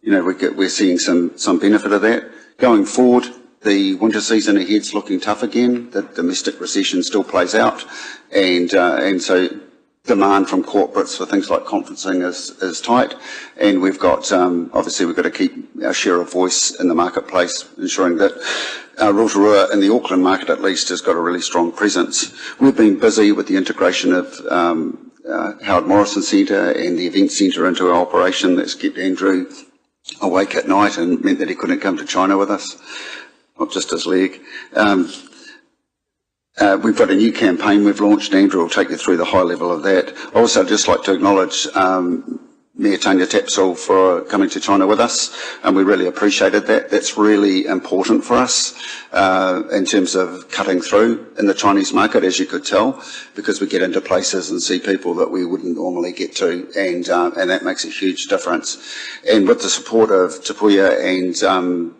we're seeing some benefit of that. Going forward, the winter season ahead's looking tough again. The domestic recession still plays out, and so demand from corporates for things like conferencing is tight, and we've got obviously we've got to keep our share of voice in the marketplace, ensuring that Rotorua, in the Auckland market at least, has got a really strong presence. We've been busy with the integration of Howard Morrison Centre and the event centre into our operation. That's kept Andrew awake at night and meant that he couldn't come to China with us, not just his leg. We've got a new campaign we've launched. Andrew will take you through the high level of that. Also, I'd just like to acknowledge Mayor Tanya Tapsell for coming to China with us, and we really appreciated that. That's really important for us in terms of cutting through in the Chinese market, as you could tell, because we get into places and see people that we wouldn't normally get to, and that makes a huge difference. And with the support of Tapuia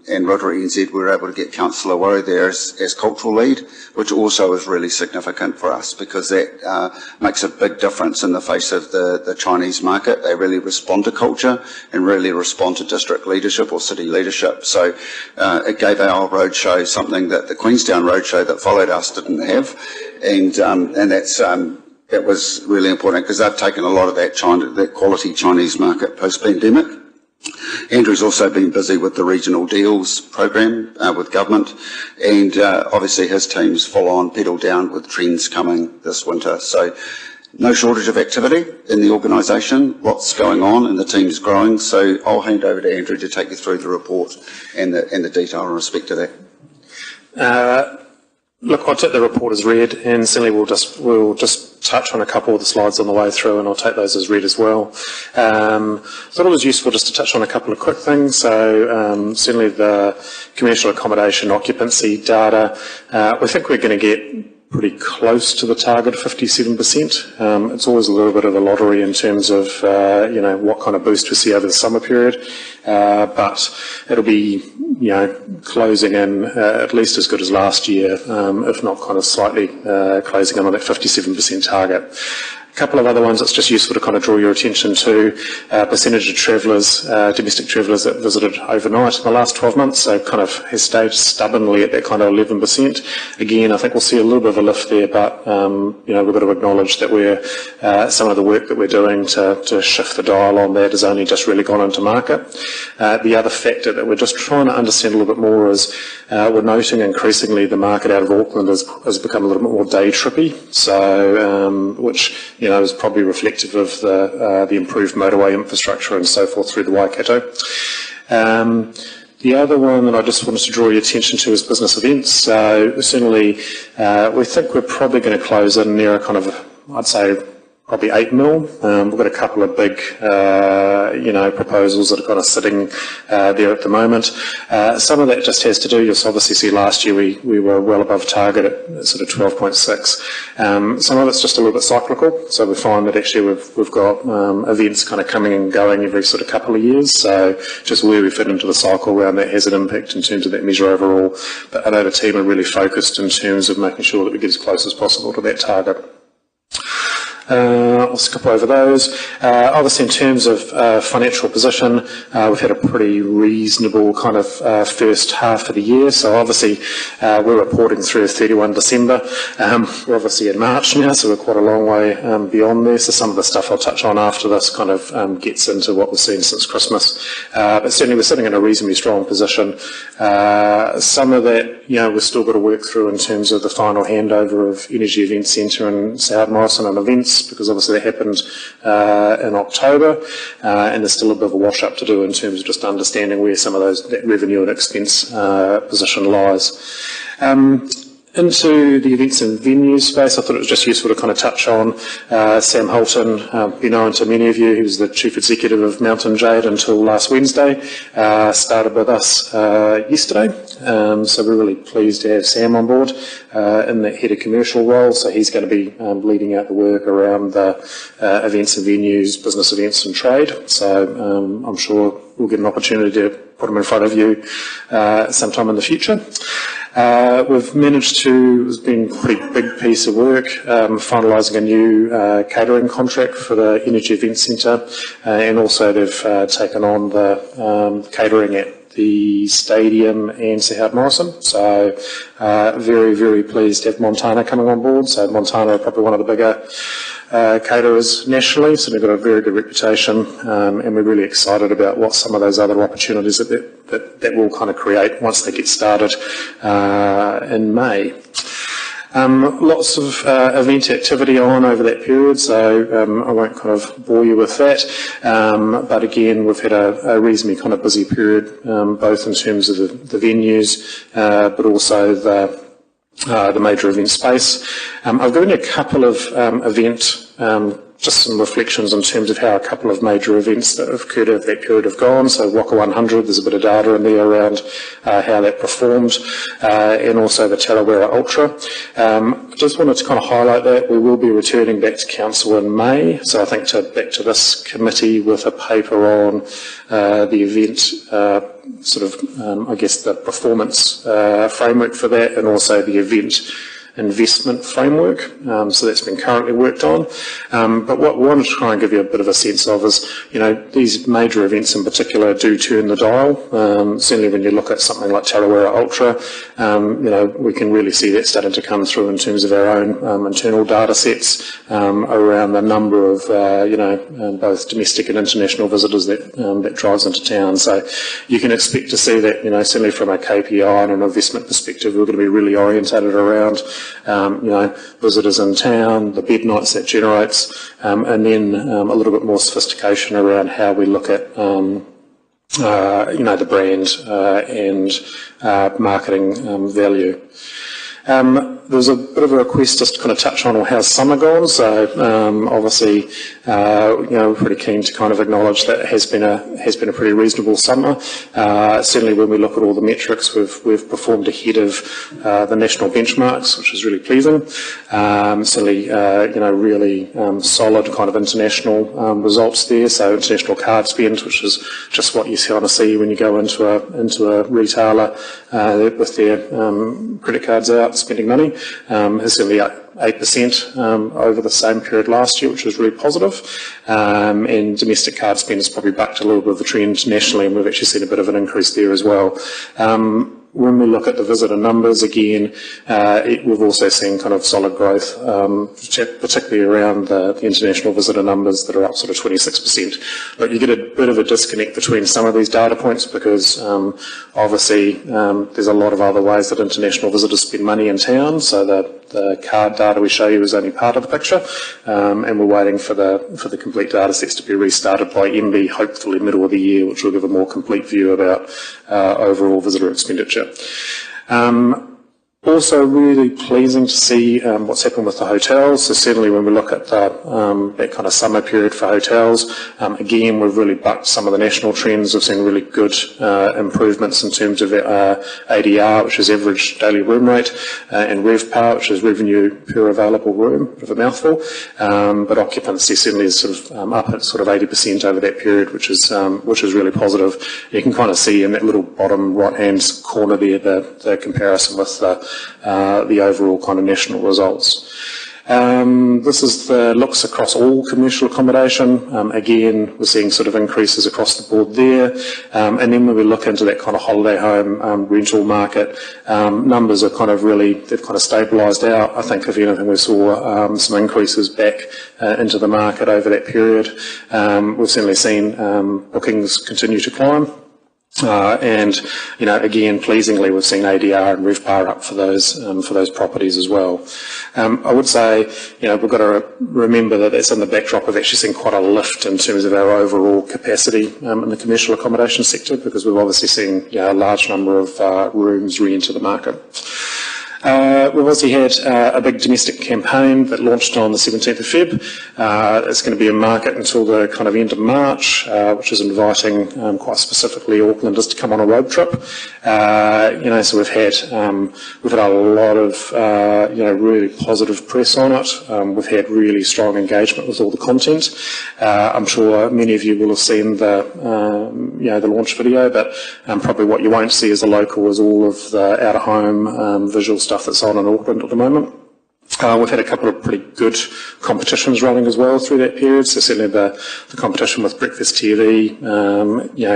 and Rotorua NZ, we were able to get Councillor Warre there as cultural lead, which also is really significant for us, because that makes a big difference in the face of the Chinese market. They really respond to culture and really respond to district leadership or city leadership. So it gave our roadshow something that the Queenstown roadshow that followed us didn't have, and that was really important, because they've taken a lot of that quality Chinese market post-pandemic. Andrew's also been busy with the regional deals program with government, and obviously his team's full on pedal down with trends coming this winter. So no shortage of activity in the organisation, lots going on, and the team's growing. So I'll hand over to Andrew to take you through the report and the detail in respect to that. Look, I'll take the report as read, and certainly we'll just touch on a couple of the slides on the way through, and I'll take those as read as well. Thought it was useful just to touch on a couple of quick things. So certainly the commercial accommodation occupancy data, we think we're going to get pretty close to the target of 57%. It's always a little bit of a lottery in terms of what kind of boost we see over the summer period, but it'll be closing in at least as good as last year, if not kind of slightly closing in on that 57% target. A couple of other ones that's just useful to kind of draw your attention to, percentage of travellers, domestic travellers that visited overnight in the last 12 months, so kind of has stayed stubbornly at that kind of 11%. Again, I think we'll see a little bit of a lift there, but we've got to acknowledge that some of the work that we're doing to shift the dial on that has only just really gone into market. The other factor that we're just trying to understand a little bit more is we're noting increasingly the market out of Auckland has become a little bit more day trippy, so which is probably reflective of the improved motorway infrastructure and so forth through the Waikato. The other one that I just wanted to draw your attention to is business events. So certainly we think we're probably going to close in near a kind of, I'd say, probably 8 mil. We've got a couple of big, proposals that are kind of sitting there at the moment. Some of that just has to do, you'll obviously see last year we were well above target at sort of 12.6. Some of it's just a little bit cyclical, so we find that actually we've got events kind of coming and going every sort of couple of years, so just where we fit into the cycle around that has an impact in terms of that measure overall. But I know the team are really focused in terms of making sure that we get as close as possible to that target. I'll skip over those. Obviously, in terms of financial position, we've had a pretty reasonable kind of first half of the year. So obviously, we're reporting through 31 December. We're obviously in March now, so we're quite a long way beyond there. So some of the stuff I'll touch on after this kind of gets into what we've seen since Christmas. But certainly, we're sitting in a reasonably strong position. Some of that, we've still got to work through in terms of the final handover of Energy Event Centre and South Morrison and events, because obviously that happened in October, and there's still a bit of a wash-up to do in terms of just understanding where some of that revenue and expense position lies. Into the events and venues space, I thought it was just useful to kind of touch on Sam Holton, be known to many of you. He was the Chief Executive of Mountain Jade until last Wednesday, started with us yesterday, so we're really pleased to have Sam on board in that head of commercial role. So he's going to be leading out the work around the events and venues, business events and trade, so I'm sure we'll get an opportunity to put him in front of you sometime in the future. We've managed to, it's been a pretty big piece of work, finalising a new catering contract for the Energy Event Centre, and also they've taken on the catering at the stadium and South Morrison. So very, very pleased to have Montana coming on board. So Montana are probably one of the bigger caterers nationally, so they've got a very good reputation, and we're really excited about what some of those other opportunities that will kind of create once they get started in May. Lots of event activity on over that period, so I won't kind of bore you with that, but again we've had a reasonably kind of busy period, both in terms of the venues but also the major event space. I've given you a couple of event just some reflections in terms of how a couple of major events that have occurred over that period have gone. So Waka 100, there's a bit of data in there around how that performed, and also the Tarawera Ultra. Just wanted to kind of highlight that. We will be returning back to Council in May, so I think back to this committee with a paper on the event, I guess the performance framework for that, and also the event investment framework, so that's been currently worked on. But what we wanted to try and give you a bit of a sense of is, these major events in particular do turn the dial. Certainly when you look at something like Tarawera Ultra, we can really see that starting to come through in terms of our own internal data sets around the number of, both domestic and international visitors that drives into town. So you can expect to see that, certainly from a KPI and an investment perspective, we're going to be really orientated around visitors in town, the bed nights that generates, and then a little bit more sophistication around how we look at the brand and marketing value. There's a bit of a request just to kind of touch on how's summer gone. So obviously, we're pretty keen to kind of acknowledge that it has been a pretty reasonable summer. Certainly, when we look at all the metrics, we've performed ahead of the national benchmarks, which is really pleasing. Certainly, really solid kind of international results there. So international card spend, which is just what you kind of see when you go into a retailer with their credit cards out, spending money. Is certainly up 8% over the same period last year, which was really positive. And domestic card spend has probably bucked a little bit of the trend nationally, and we've actually seen a bit of an increase there as well. When we look at the visitor numbers, again, we've also seen kind of solid growth, particularly around the international visitor numbers that are up sort of 26%. But you get a bit of a disconnect between some of these data points because obviously there's a lot of other ways that international visitors spend money in town. So the card data we show you is only part of the picture, and we're waiting for the complete data sets to be restarted by MB, hopefully middle of the year, which will give a more complete view about overall visitor expenditure. Also really pleasing to see what's happened with the hotels. So certainly when we look at that kind of summer period for hotels, again, we've really bucked some of the national trends. We've seen really good improvements in terms of ADR, which is average daily room rate, and RevPAR, which is revenue per available room, bit of a mouthful. But occupancy certainly is sort of up at sort of 80% over that period, which is really positive. You can kind of see in that little bottom right-hand corner there the comparison with the overall kind of national results. This is the looks across all commercial accommodation. Again, we're seeing sort of increases across the board there. And then when we look into that kind of holiday home rental market, numbers are kind of they've kind of stabilised out. I think if anything, we saw some increases back into the market over that period. We've certainly seen bookings continue to climb. And again, pleasingly, we've seen ADR and RevPAR up for those properties as well. I would say, we've got to remember that that's in the backdrop of actually seeing quite a lift in terms of our overall capacity in the commercial accommodation sector, because we've obviously seen a large number of rooms re-enter the market. We've also had a big domestic campaign that launched on the 17th of Feb. It's going to be in market until the kind of end of March, which is inviting quite specifically Aucklanders to come on a road trip. So we've had a lot of really positive press on it. We've had really strong engagement with all the content. I'm sure many of you will have seen the launch video, but probably what you won't see as a local is all of the out of home visual stuff that's on in Auckland at the moment. We've had a couple of pretty good competitions running as well through that period. So certainly the competition with Breakfast TV,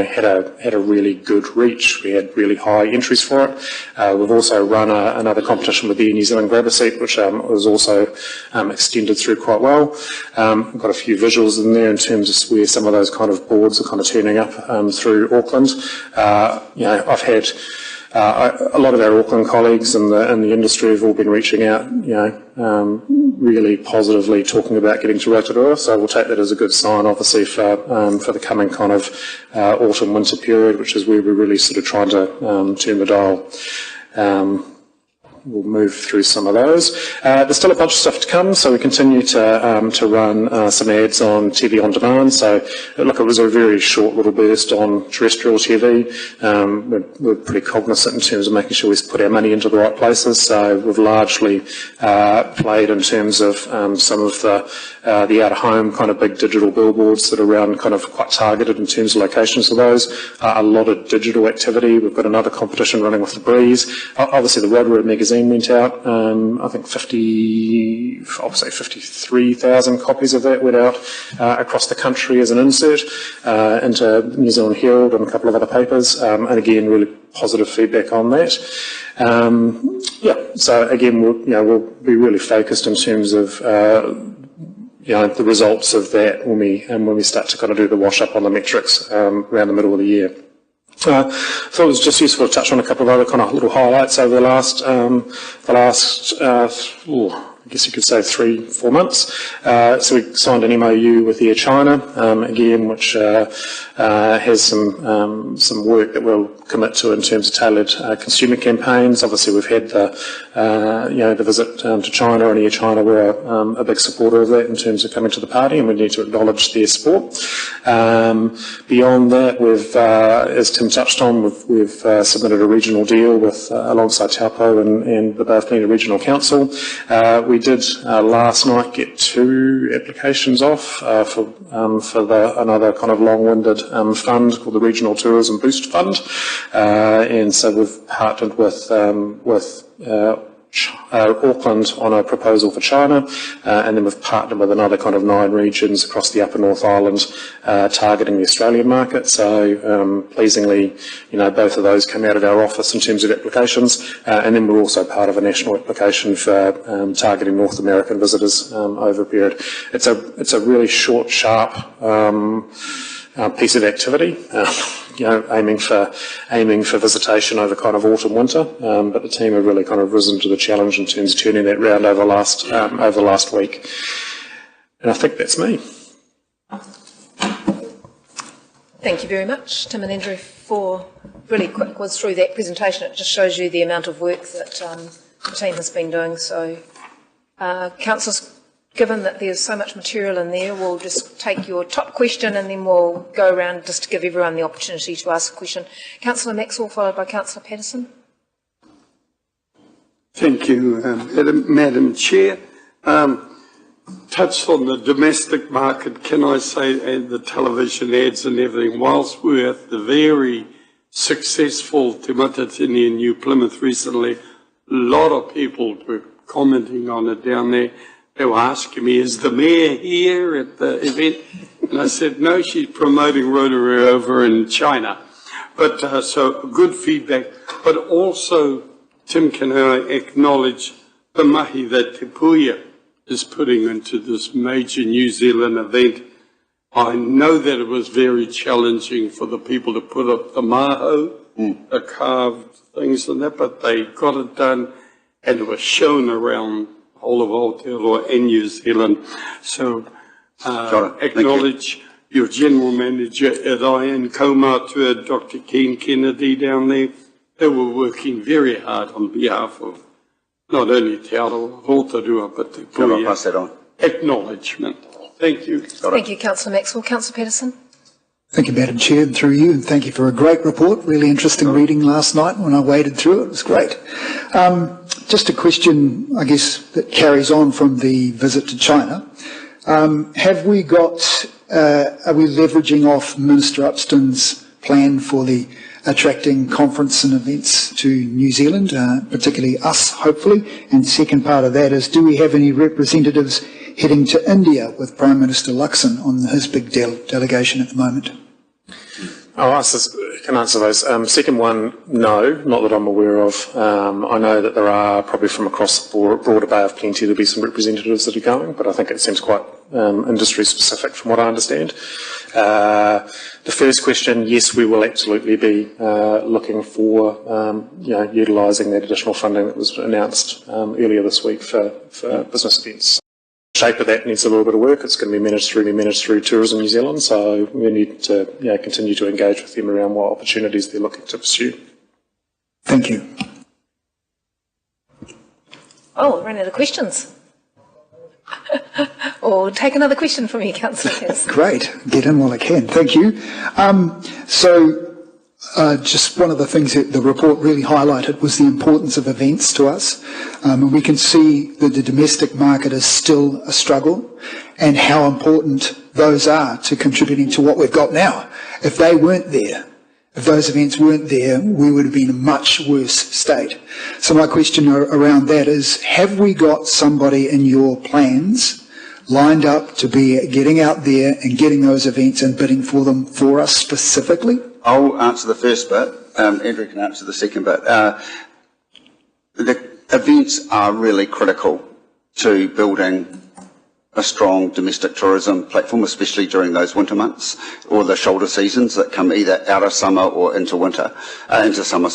had a really good reach. We had really high entries for it. We've also run another competition with the New Zealand Grab a Seat, which was also extended through quite well. We've got a few visuals in there in terms of where some of those kind of boards are kind of turning up through Auckland. I've had a lot of our Auckland colleagues in the industry have all been reaching out, really positively talking about getting to Rotorua. So we'll take that as a good sign, obviously, for the coming kind of autumn-winter period, which is where we're really sort of trying to turn the dial. we'll move through some of those. There's still a bunch of stuff to come, so we continue to run some ads on TV on demand. So look, it was a very short little burst on terrestrial TV. We're pretty cognizant in terms of making sure we put our money into the right places. So we've largely played in terms of some of the out-of-home kind of big digital billboards that are around, kind of quite targeted in terms of locations of those. A lot of digital activity. We've got another competition running with the Breeze. Obviously the Rotorua magazine went out. I think 53,000 copies of that went out across the country as an insert into New Zealand Herald and a couple of other papers. And again, really positive feedback on that. So again, we'll be really focused in terms of the results of that when we start to kind of do the wash up on the metrics around the middle of the year. I thought it was just useful to touch on a couple of other kind of little highlights over the last I guess you could say 3-4 months. So we signed an MOU with Air China, again, which has some work that we'll commit to in terms of tailored consumer campaigns. Obviously, we've had the visit to China, and Air China were a big supporter of that in terms of coming to the party, and we need to acknowledge their support. Beyond that, we've, as Tim touched on, we've submitted a regional deal with alongside Taupo and the Bay of Plenty Regional Council. We did last night get 2 applications off for another kind of long-winded fund called the Regional Tourism Boost Fund, and so we've partnered with Auckland on a proposal for China, and then we've partnered with another kind of 9 regions across the Upper North Island, targeting the Australian market. So pleasingly, both of those come out of our office in terms of applications, and then we're also part of a national application for targeting North American visitors over a period. It's a really short, sharp piece of activity. Aiming for visitation over kind of autumn, winter, but the team have really kind of risen to the challenge in terms of turning that round over the last week. And I think that's me. Thank you very much, Tim and Andrew, for really quick whiz through that presentation. It just shows you the amount of work that the team has been doing. So, councillors, given that there's so much material in there, we'll just take your top question and then we'll go around just to give everyone the opportunity to ask a question. Councillor Maxwell, followed by Councillor Patterson. Thank you, Madam Chair. Touched on the domestic market, can I say, and the television ads and everything, whilst we're at the very successful Te Matatini in New Plymouth recently, a lot of people were commenting on it down there. They were asking me, is the mayor here at the event? And I said, no, she's promoting Rotorua over in China. But so good feedback. But also, Tim, can I acknowledge the mahi that Te Puia is putting into this major New Zealand event. I know that it was very challenging for the people to put up the maho, the carved things and that, but they got it done and it was shown around whole of Aotearoa and New Zealand. So acknowledge your General Manager at IAN Kaumātua, Dr. Keen Kennedy down there. They were working very hard on behalf of not only Te Aroha Rotorua, but Te Puia. Pass that on. Acknowledgement. Thank you. Thank you, Councillor Maxwell. Councillor Patterson. Thank you, Madam Chair, and through you, and thank you for a great report. Really interesting reading last night when I waded through it. It was great. Just a question, I guess, that carries on from the visit to China. Have we got, are we leveraging off Minister Upston's plan for the attracting conference and events to New Zealand, particularly us, hopefully? And second part of that is, do we have any representatives heading to India with Prime Minister Luxon on his big delegation at the moment? I can answer those. Second one, no, not that I'm aware of. I know that there are probably from across the broader Bay of Plenty there'll be some representatives that are going, but I think it seems quite industry specific from what I understand. The first question, yes, we will absolutely be looking for utilising that additional funding that was announced earlier this week for business events. The shape of that needs a little bit of work. It's going to be managed through Tourism New Zealand, so we need to continue to engage with them around what opportunities they're looking to pursue. Thank you. Oh, we're running out of questions. Or take another question from you, Councillor Cass. Great. Get in while I can. Thank you. Just one of the things that the report really highlighted was the importance of events to us. And we can see that the domestic market is still a struggle and how important those are to contributing to what we've got now. If they weren't there, if those events weren't there, we would have been in a much worse state. So my question around that is, have we got somebody in your plans lined up to be getting out there and getting those events and bidding for them for us specifically? I'll answer the first bit. Andrew can answer the second bit. The events are really critical to building a strong domestic tourism platform, especially during those winter months or the shoulder seasons that come either out of summer or into summer.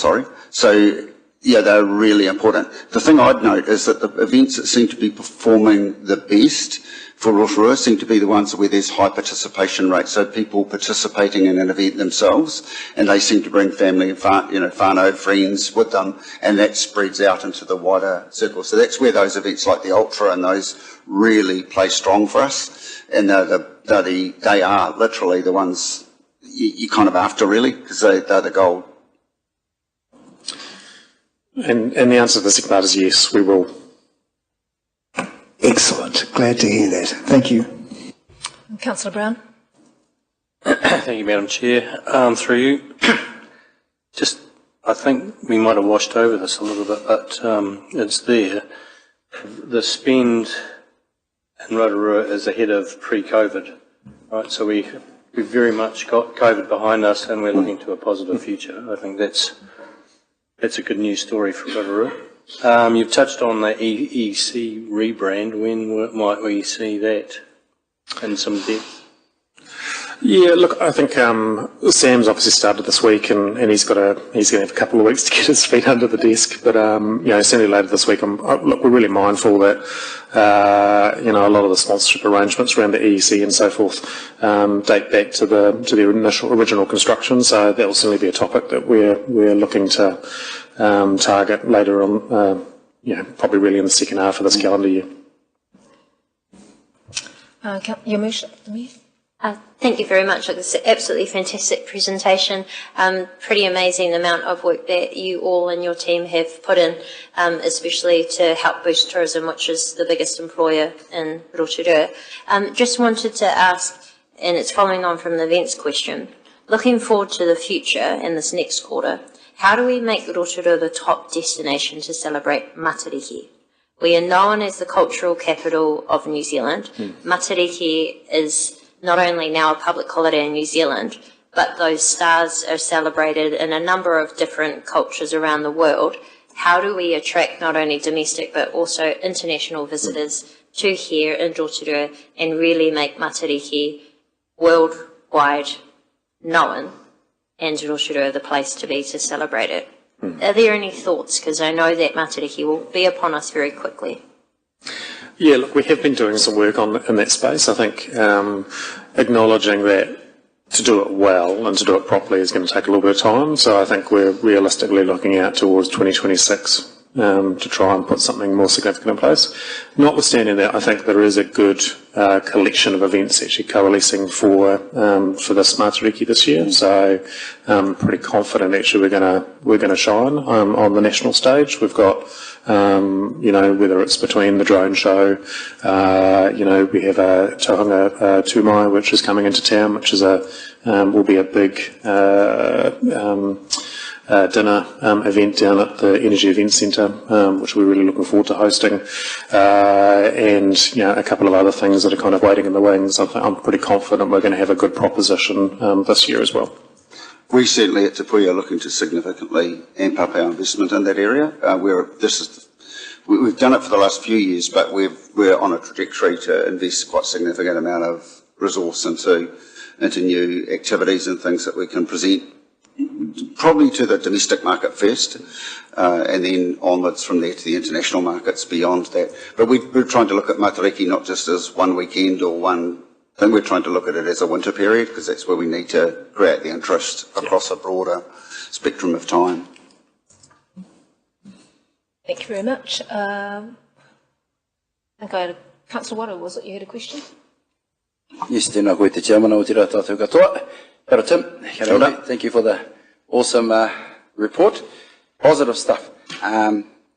So, yeah, they're really important. The thing I'd note is that the events that seem to be performing the best for Rotorua seem to be the ones where there's high participation rates, so people participating in an event themselves, and they seem to bring family and whānau friends with them, and that spreads out into the wider circle. So that's where those events like the Ultra and those really play strong for us, and they are literally the ones you're kind of after, really, because they're the gold. And the answer to the second part is yes, we will. Excellent. Glad to hear that. Thank you. Councillor Brown. Thank you, Madam Chair. Through you. I think we might have washed over this a little bit, but it's there. The spend in Rotorua is ahead of pre-COVID, right? So we've very much got COVID behind us, and we're looking to a positive future. I think that's a good news story for Rotorua. You've touched on the EEC rebrand. When might we see that in some depth? Yeah, look, I think Sam's obviously started this week, and he's going to have a couple of weeks to get his feet under the desk. But certainly later this week, look, we're really mindful that a lot of the sponsorship arrangements around the EEC and so forth date back to the original construction. So that will certainly be a topic that we're looking to target later on. Probably really in the second half of this calendar year. Thank you very much. It's an absolutely fantastic presentation. Pretty amazing amount of work that you all and your team have put in, especially to help boost tourism, which is the biggest employer in Rotorua. Just wanted to ask, and it's following on from the events question, looking forward to the future in this next quarter, how do we make Rotorua the top destination to celebrate Matariki? We are known as the cultural capital of New Zealand. Matariki is not only now a public holiday in New Zealand, but those stars are celebrated in a number of different cultures around the world. How do we attract not only domestic but also international visitors to here in Rotorua and really make Matariki worldwide known and Rotorua the place to be to celebrate it? Are there any thoughts? Because I know that Matariki will be upon us very quickly. Yeah, look, we have been doing some work in that space. I think acknowledging that to do it well and to do it properly is going to take a little bit of time. So I think we're realistically looking out towards 2026 to try and put something more significant in place. Notwithstanding that, I think there is a good collection of events actually coalescing for this Matariki this year. So I'm pretty confident actually we're gonna shine on the national stage. We've got whether it's between the drone show, we have a Tohunga Tūmai which is coming into town, which is will be a big dinner event down at the Energy Event Centre, which we're really looking forward to hosting, and a couple of other things that are kind of waiting in the wings. I'm pretty confident we're going to have a good proposition this year as well. We certainly at Te Pui are looking to significantly amp up our investment in that area. We've done it for the last few years, but we're on a trajectory to invest quite a significant amount of resource into new activities and things that we can present, probably to the domestic market first, and then onwards from there to the international markets beyond that. But we're trying to look at Matariki not just as one weekend or one thing. We're trying to look at it as a winter period, because that's where we need to create the interest across a broader spectrum of time. Thank you very much. think I had Councillor Watto, was it? You had a question? Yes, tēnā koe te chairman o te rā tātou katoa. Pero Tim, thank you for the awesome report. Positive stuff.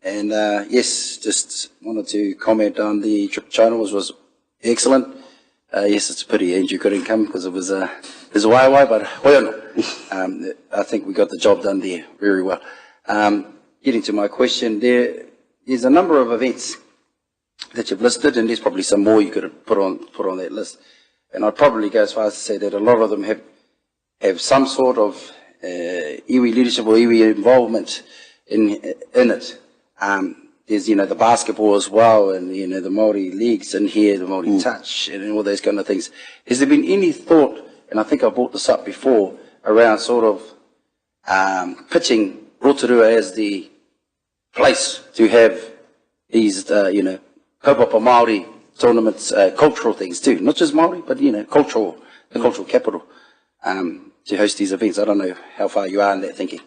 Yes, just wanted to comment on the trip to China was excellent. Yes, it's a pity Andrew couldn't come because it was a waiwai, but I think we got the job done there very well. Getting to my question, there's a number of events that you've listed, and there's probably some more you could have put on that list. And I'd probably go as far as to say that a lot of them have some sort of iwi leadership or iwi involvement in it. There's, the basketball as well, and, the Māori leagues in here, the Māori touch, and all those kind of things. Has there been any thought, and I think I brought this up before, around sort of pitching Rotorua as the place to have these, kaupapa Māori tournaments, cultural things too, not just Māori, but, the cultural capital, to host these events? I don't know how far you are in that thinking.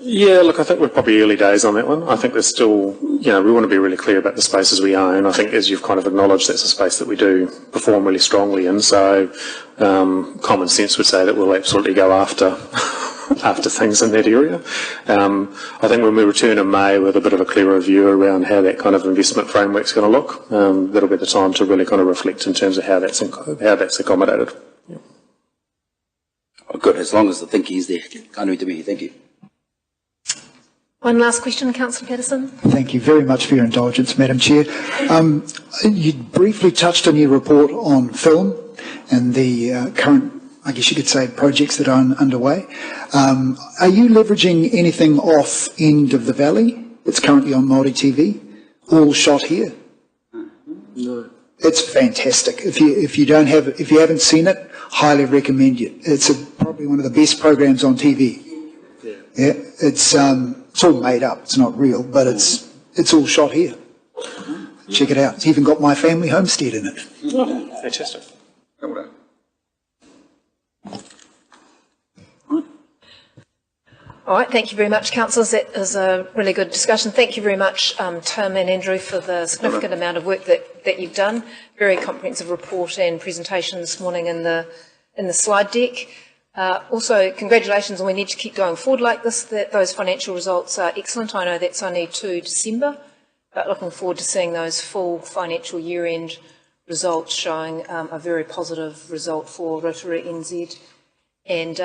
Yeah, look, I think we're probably early days on that one. I think there's still, we want to be really clear about the spaces we own. I think, as you've kind of acknowledged, that's a space that we do perform really strongly in. So common sense would say that we'll absolutely go after things in that area. I think when we return in May with a bit of a clearer view around how that kind of investment framework's going to look, that'll be the time to really kind of reflect in terms of how that's accommodated. Yeah. Oh, good, as long as the thinking is there. I need to be here. Thank you. One last question, Councillor Patterson. Thank you very much for your indulgence, Madam Chair. You briefly touched on your report on film and the current, I guess you could say, projects that are underway. Are you leveraging anything off End of the Valley that's currently on Māori TV, all shot here? No. It's fantastic. If you haven't seen it, highly recommend it. It's probably one of the best programs on TV. Yeah, it's all made up. It's not real, but it's all shot here. Check it out. It's even got my family homestead in it. Oh, fantastic. All right, thank you very much, councillors. That is a really good discussion. Thank you very much, Tim and Andrew, for the significant amount of work that you've done. Very comprehensive report and presentation this morning in the slide deck. Also, congratulations, and we need to keep going forward like this. Those financial results are excellent. I know that's only to December, but looking forward to seeing those full financial year-end results showing a very positive result for Rotorua NZ. And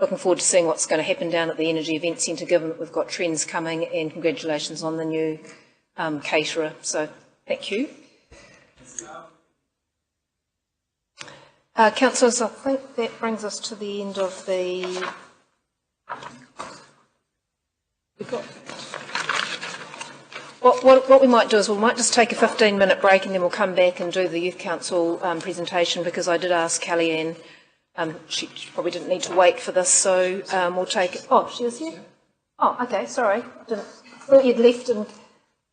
looking forward to seeing what's going to happen down at the Energy Event Centre, given that we've got trends coming, and congratulations on the new caterer. So, thank you. Councillors, I think that brings us to the end of the... What we might do is we might just take a 15-minute break and then we'll come back and do the Youth Council presentation, because I did ask Kellyanne. She probably didn't need to wait for this, so we'll take it. Oh, she was here? Oh, okay, sorry. I thought you'd left, and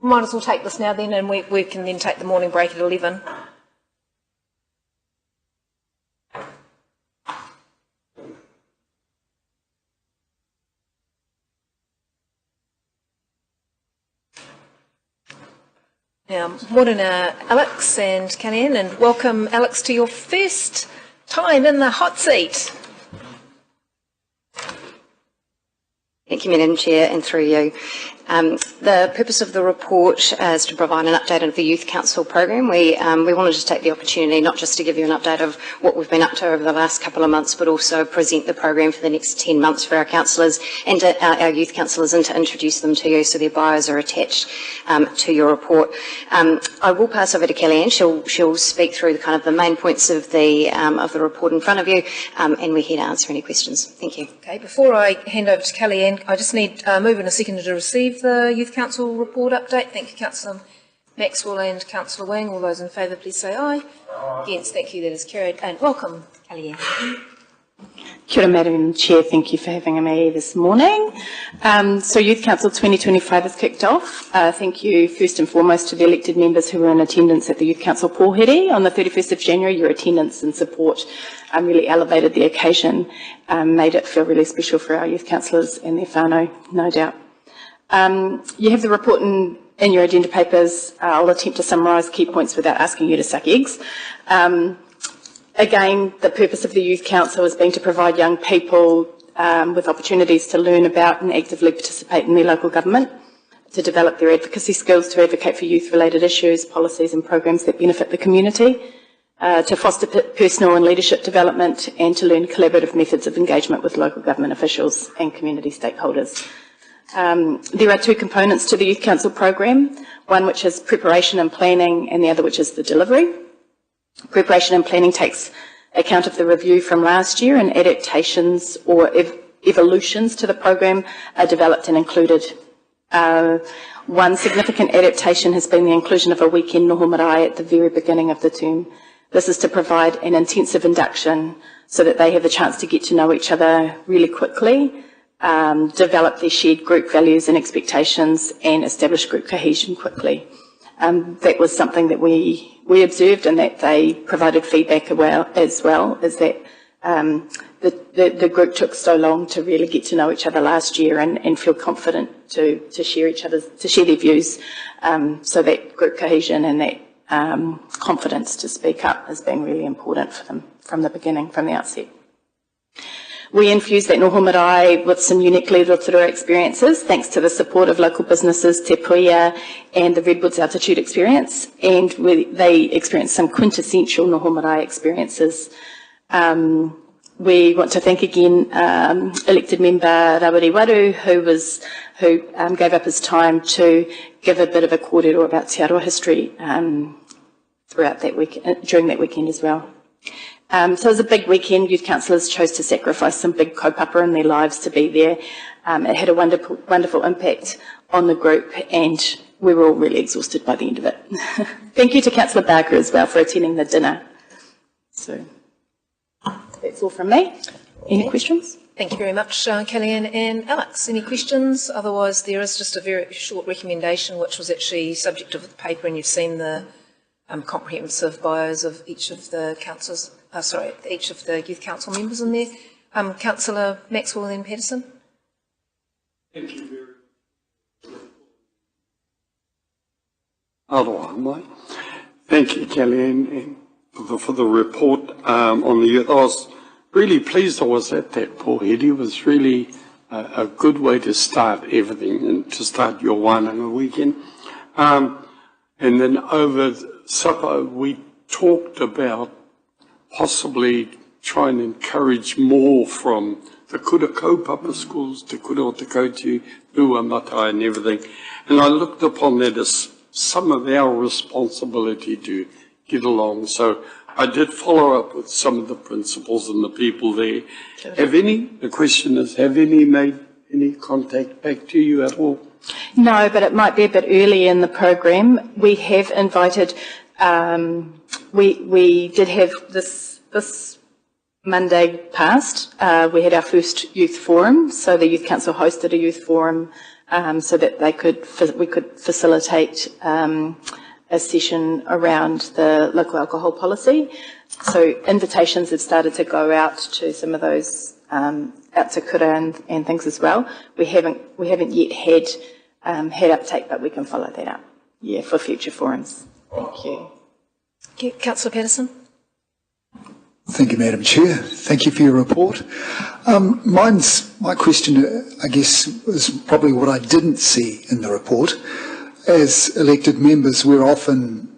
might as well take this now then, and we can then take the morning break at 11. Now, morena Alex and Kellyanne, and welcome, Alex, to your first time in the hot seat. Thank you, Madam Chair, and through you. The purpose of the report is to provide an update of the Youth Council program. We wanted to take the opportunity not just to give you an update of what we've been up to over the last couple of months, but also present the program for the next 10 months for our councillors and our youth councillors, and to introduce them to you, so their bios are attached to your report. I will pass over to Kellyanne. She'll speak through the main points of the report in front of you, and we're here to answer any questions. Thank you. Okay, before I hand over to Kellyanne, I just need a move and a second to receive the Youth Council report update. Thank you, Councillor Maxwell and Councillor Wing. All those in favour, please say aye. Against, thank you, that is carried. And welcome, Kellyanne. Kia ora, Madam Chair, thank you for having me this morning. So Youth Council 2025 has kicked off. Thank you first and foremost to the elected members who were in attendance at the Youth Council pōhere on the 31st of January. Your attendance and support really elevated the occasion, made it feel really special for our youth councillors and their whānau, no doubt. You have the report in in your agenda papers. I'll attempt to summarise key points without asking you to suck eggs. Again, the purpose of the Youth Council has been to provide young people with opportunities to learn about and actively participate in their local government, to develop their advocacy skills, to advocate for youth-related issues, policies and programs that benefit the community, to foster personal and leadership development, and to learn collaborative methods of engagement with local government officials and community stakeholders. There are two components to the Youth Council program, one which is preparation and planning, and the other which is the delivery. Preparation and planning takes account of the review from last year, and adaptations or evolutions to the program are developed and included. One significant adaptation has been the inclusion of a weekend noho marae at the very beginning of the term. This is to provide an intensive induction so that they have the chance to get to know each other really quickly, develop their shared group values and expectations, and establish group cohesion quickly. That was something that we observed, and that they provided feedback as well, is that the group took so long to really get to know each other last year and feel confident to share their views. So that group cohesion and that confidence to speak up has been really important for them from the beginning, from the outset. We infused that noho marae with some uniquely Rotorua experiences, thanks to the support of local businesses, Te Puia and the Redwoods Altitude Experience, and they experienced some quintessential noho marae experiences. We want to thank again elected member Rawiri Waru, who gave up his time to give a bit of a kōrero about Te Aroha history throughout that week, during that weekend as well. So it was a big weekend. Youth councillors chose to sacrifice some big kaupapa in their lives to be there. It had a wonderful impact on the group, and we were all really exhausted by the end of it. Thank you to Councillor Barker as well for attending the dinner. So that's all from me. Any questions? Thank you very much, Kellyanne and Alex. Any questions? Otherwise, there is just a very short recommendation, which was actually subject of the paper, and you've seen the comprehensive bios of each of the councillors. Each of the Youth Council members in there. Councillor Maxwell and Peterson. Thank you very much. Thank you, Kellyanne, for the report on the youth. I was really pleased I was at that, Paul Heady. It was really a good way to start everything and to start your wānanga weekend. And then over supper, we talked about possibly try and encourage more from the kura kaupapa schools, Te Kura o Te Koutu, Rua Matai and everything. And I looked upon that as some of our responsibility to get along. So I did follow up with some of the principals and the people there. The question is, have any made any contact back to you at all? No, but it might be a bit early in the program. We have invited, we did have this Monday past, we had our first youth forum, so the Youth Council hosted a youth forum so that we could facilitate a session around the local alcohol policy. So invitations have started to go out to some of those, out to kura and things as well. We haven't yet had uptake, but we can follow that up, for future forums. Thank you. Councillor Patterson. Thank you, Madam Chair. Thank you for your report. My question, I guess, is probably what I didn't see in the report. As elected members, we're often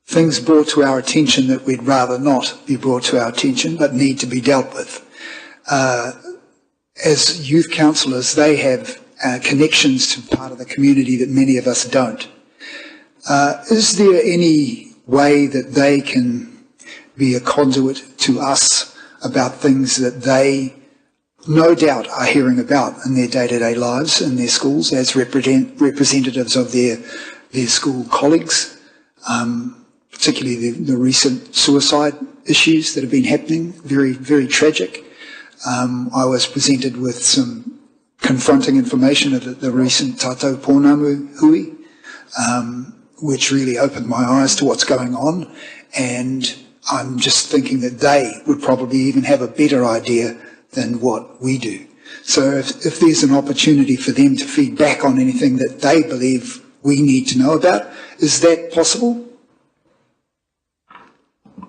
things brought to our attention that we'd rather not be brought to our attention, but need to be dealt with. As youth councillors, they have connections to part of the community that many of us don't. Is there any way that they can be a conduit to us about things that they no doubt are hearing about in their day-to-day lives in their schools as representatives of their school colleagues, particularly the recent suicide issues that have been happening, very, very tragic. I was presented with some confronting information of the recent Tātou Pōnamu hui, which really opened my eyes to what's going on, and I'm just thinking that they would probably even have a better idea than what we do. So if there's an opportunity for them to feed back on anything that they believe we need to know about, is that possible?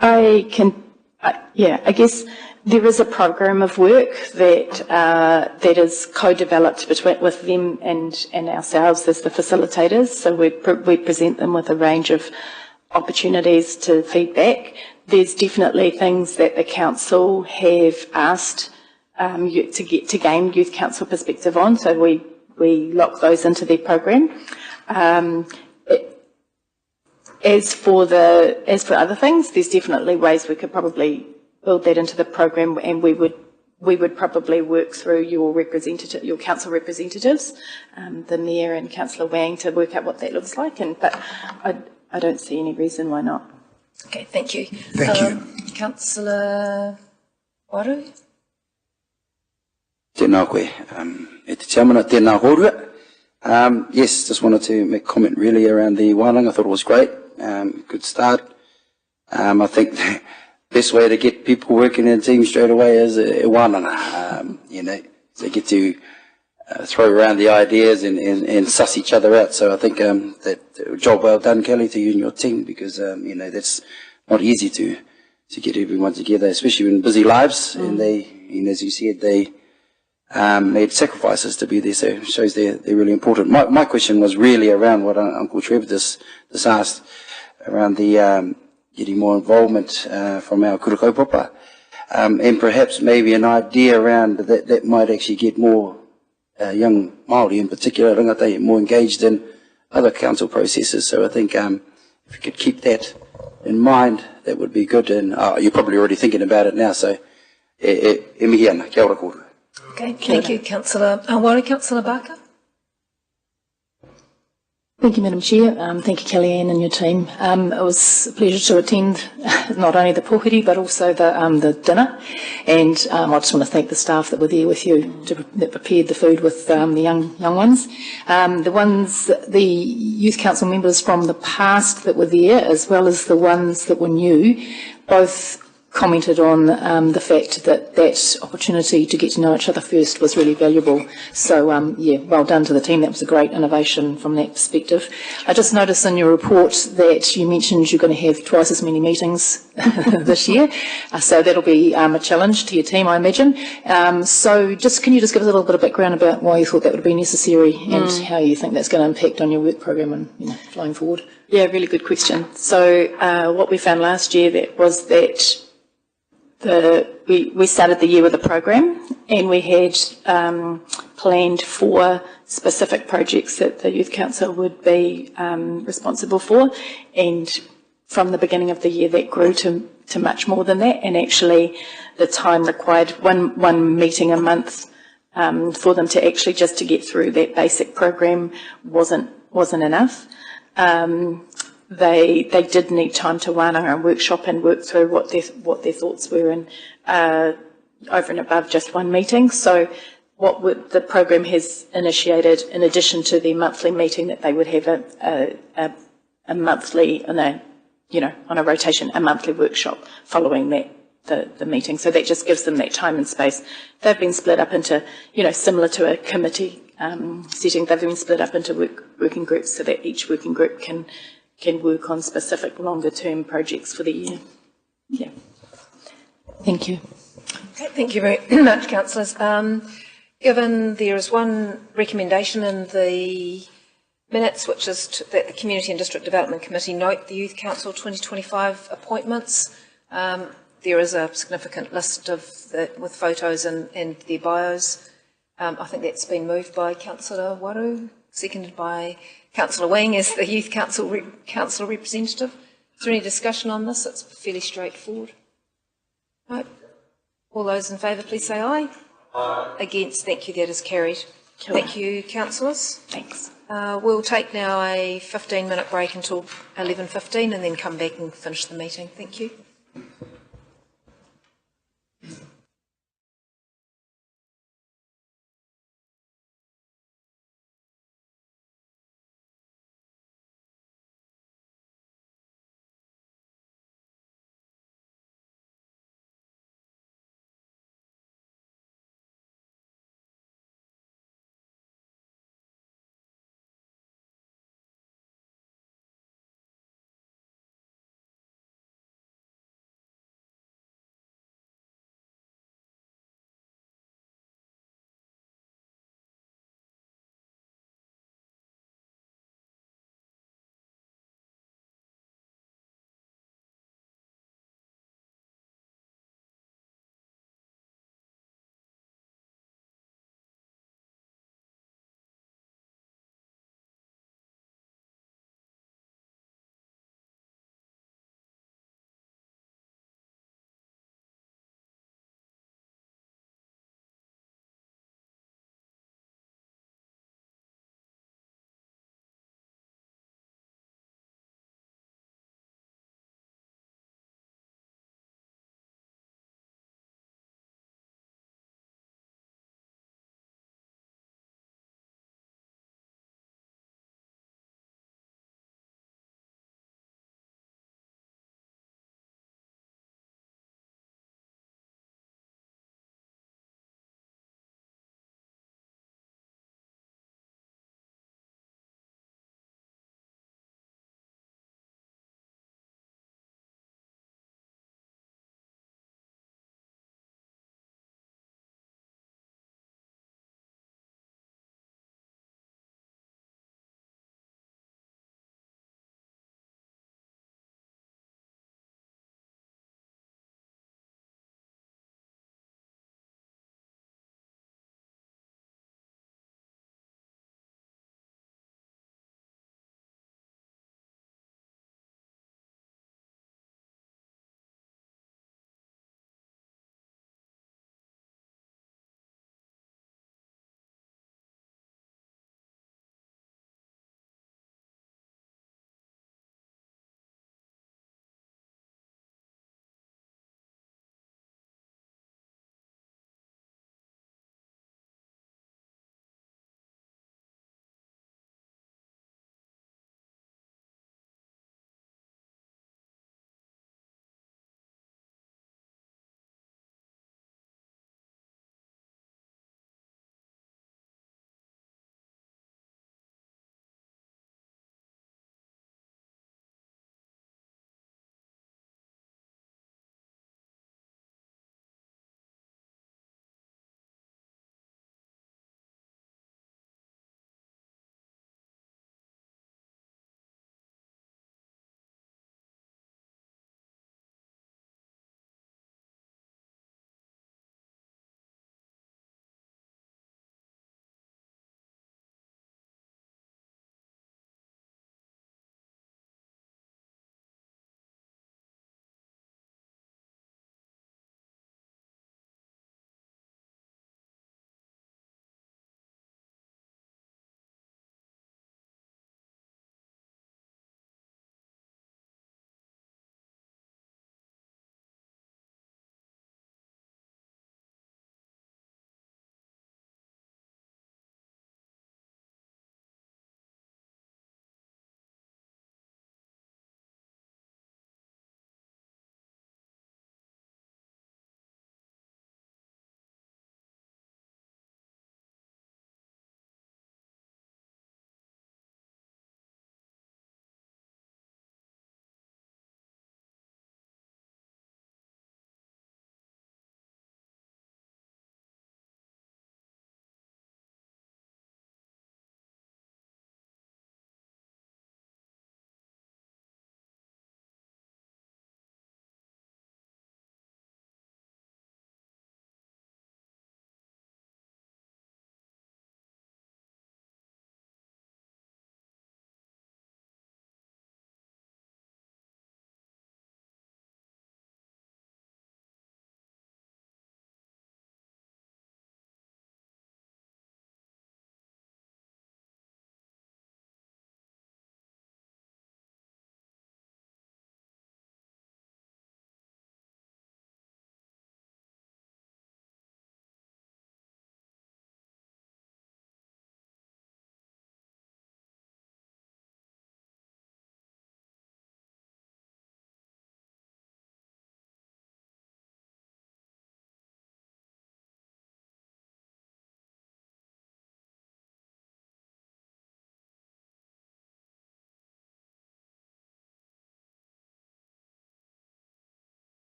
I guess there is a program of work that is co-developed with them and ourselves as the facilitators. So we present them with a range of opportunities to feedback. There's definitely things that the council have asked to gain youth council perspective on. So we lock those into their program. As for other things, there's definitely ways we could probably build that into the program, and we would probably work through your council representatives, the mayor and Councillor Wang, to work out what that looks like. But I don't see any reason why not. Okay, thank you. Thank you. Councillor Waru? Tēnā koe. E te tiamana tēnā horua. Yes, just wanted to make a comment really around the wānanga. I thought it was great. Good start. I think the best way to get people working in a team straight away is a wānanga. They get to throw around the ideas and suss each other out. So I think that job well done, Kelly, to you and your team, because that's not easy to get everyone together, especially in busy lives. And they, as you said, they made sacrifices to be there, so it shows they're really important. My question was really around what Uncle Trevor just asked, around the getting more involvement from our kura kaupapa, and perhaps maybe an idea around that might actually get more young Māori in particular, rangatahi, more engaged in other council processes. So I think if you could keep that in mind, that would be good. And you're probably already thinking about it now, so e mihi ana, kia ora koutou. Okay, thank you, Councillor Waru. Councillor Barker? Thank you, Madam Chair. Thank you, Kellyanne and your team. It was a pleasure to attend not only the pōhiri but also the dinner. And I just want to thank the staff that were there with you, that prepared the food with the young ones. The Youth Council members from the past that were there, as well as the ones that were new, both commented on the fact that opportunity to get to know each other first was really valuable. So, well done to the team. That was a great innovation from that perspective. I just noticed in your report that you mentioned you're going to have twice as many meetings this year. So that'll be a challenge to your team, I imagine. So can you just give us a little bit of background about why you thought that would be necessary and how you think that's going to impact on your work program and flowing forward? Yeah, really good question. So what we found last year was that we started the year with a program, and we had planned for specific projects that the Youth Council would be responsible for, and from the beginning of the year that grew to much more than that, and actually the time required one meeting a month for them to actually just to get through that basic program wasn't enough. They did need time to wānanga and workshop and work through what their thoughts were, and over and above just one meeting. So the program has initiated, in addition to the monthly meeting, that they would have a monthly, on a rotation, a monthly workshop following the meeting. So that just gives them that time and space. They've been split up into, similar to a committee setting, they've been split up into working groups so that each working group can work on specific longer-term projects for the year. Yeah. Thank you. Okay, thank you very much, councillors. Given there is one recommendation in the minutes, which is that the Community and District Development Committee note the Youth Council 2025 appointments. There is a significant list with photos and their bios. I think that's been moved by Councillor Waru, seconded by Councillor Wang as the Youth Council representative. Is there any discussion on this? It's fairly straightforward. No? All those in favour, please say aye. Aye. Against, thank you, that is carried. Thank you, councillors. Thanks. We'll take now a 15-minute break until 11:15 and then come back and finish the meeting. Thank you.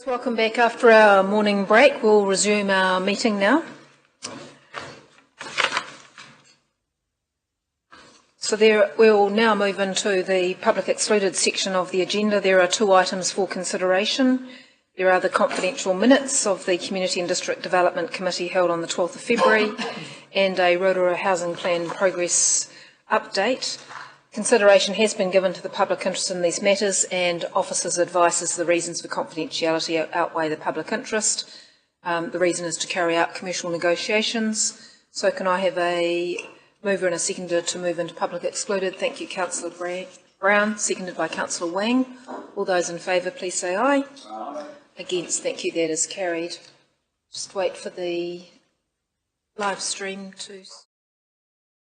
Welcome back after our morning break. We'll resume our meeting now. So we'll now move into the public excluded section of the agenda. There are 2 items for consideration. There are the confidential minutes of the Community and District Development Committee held on the 12th of February and a Rotorua Housing Plan progress update. Consideration has been given to the public interest in these matters, and officers' advice is the reasons for confidentiality outweigh the public interest. The reason is to carry out commercial negotiations. So can I have a mover and a seconder to move into public excluded? Thank you, Councillor Brown, seconded by Councillor Wang. All those in favour, please say aye. Aye. Against, thank you, that is carried. Just wait for the live stream to...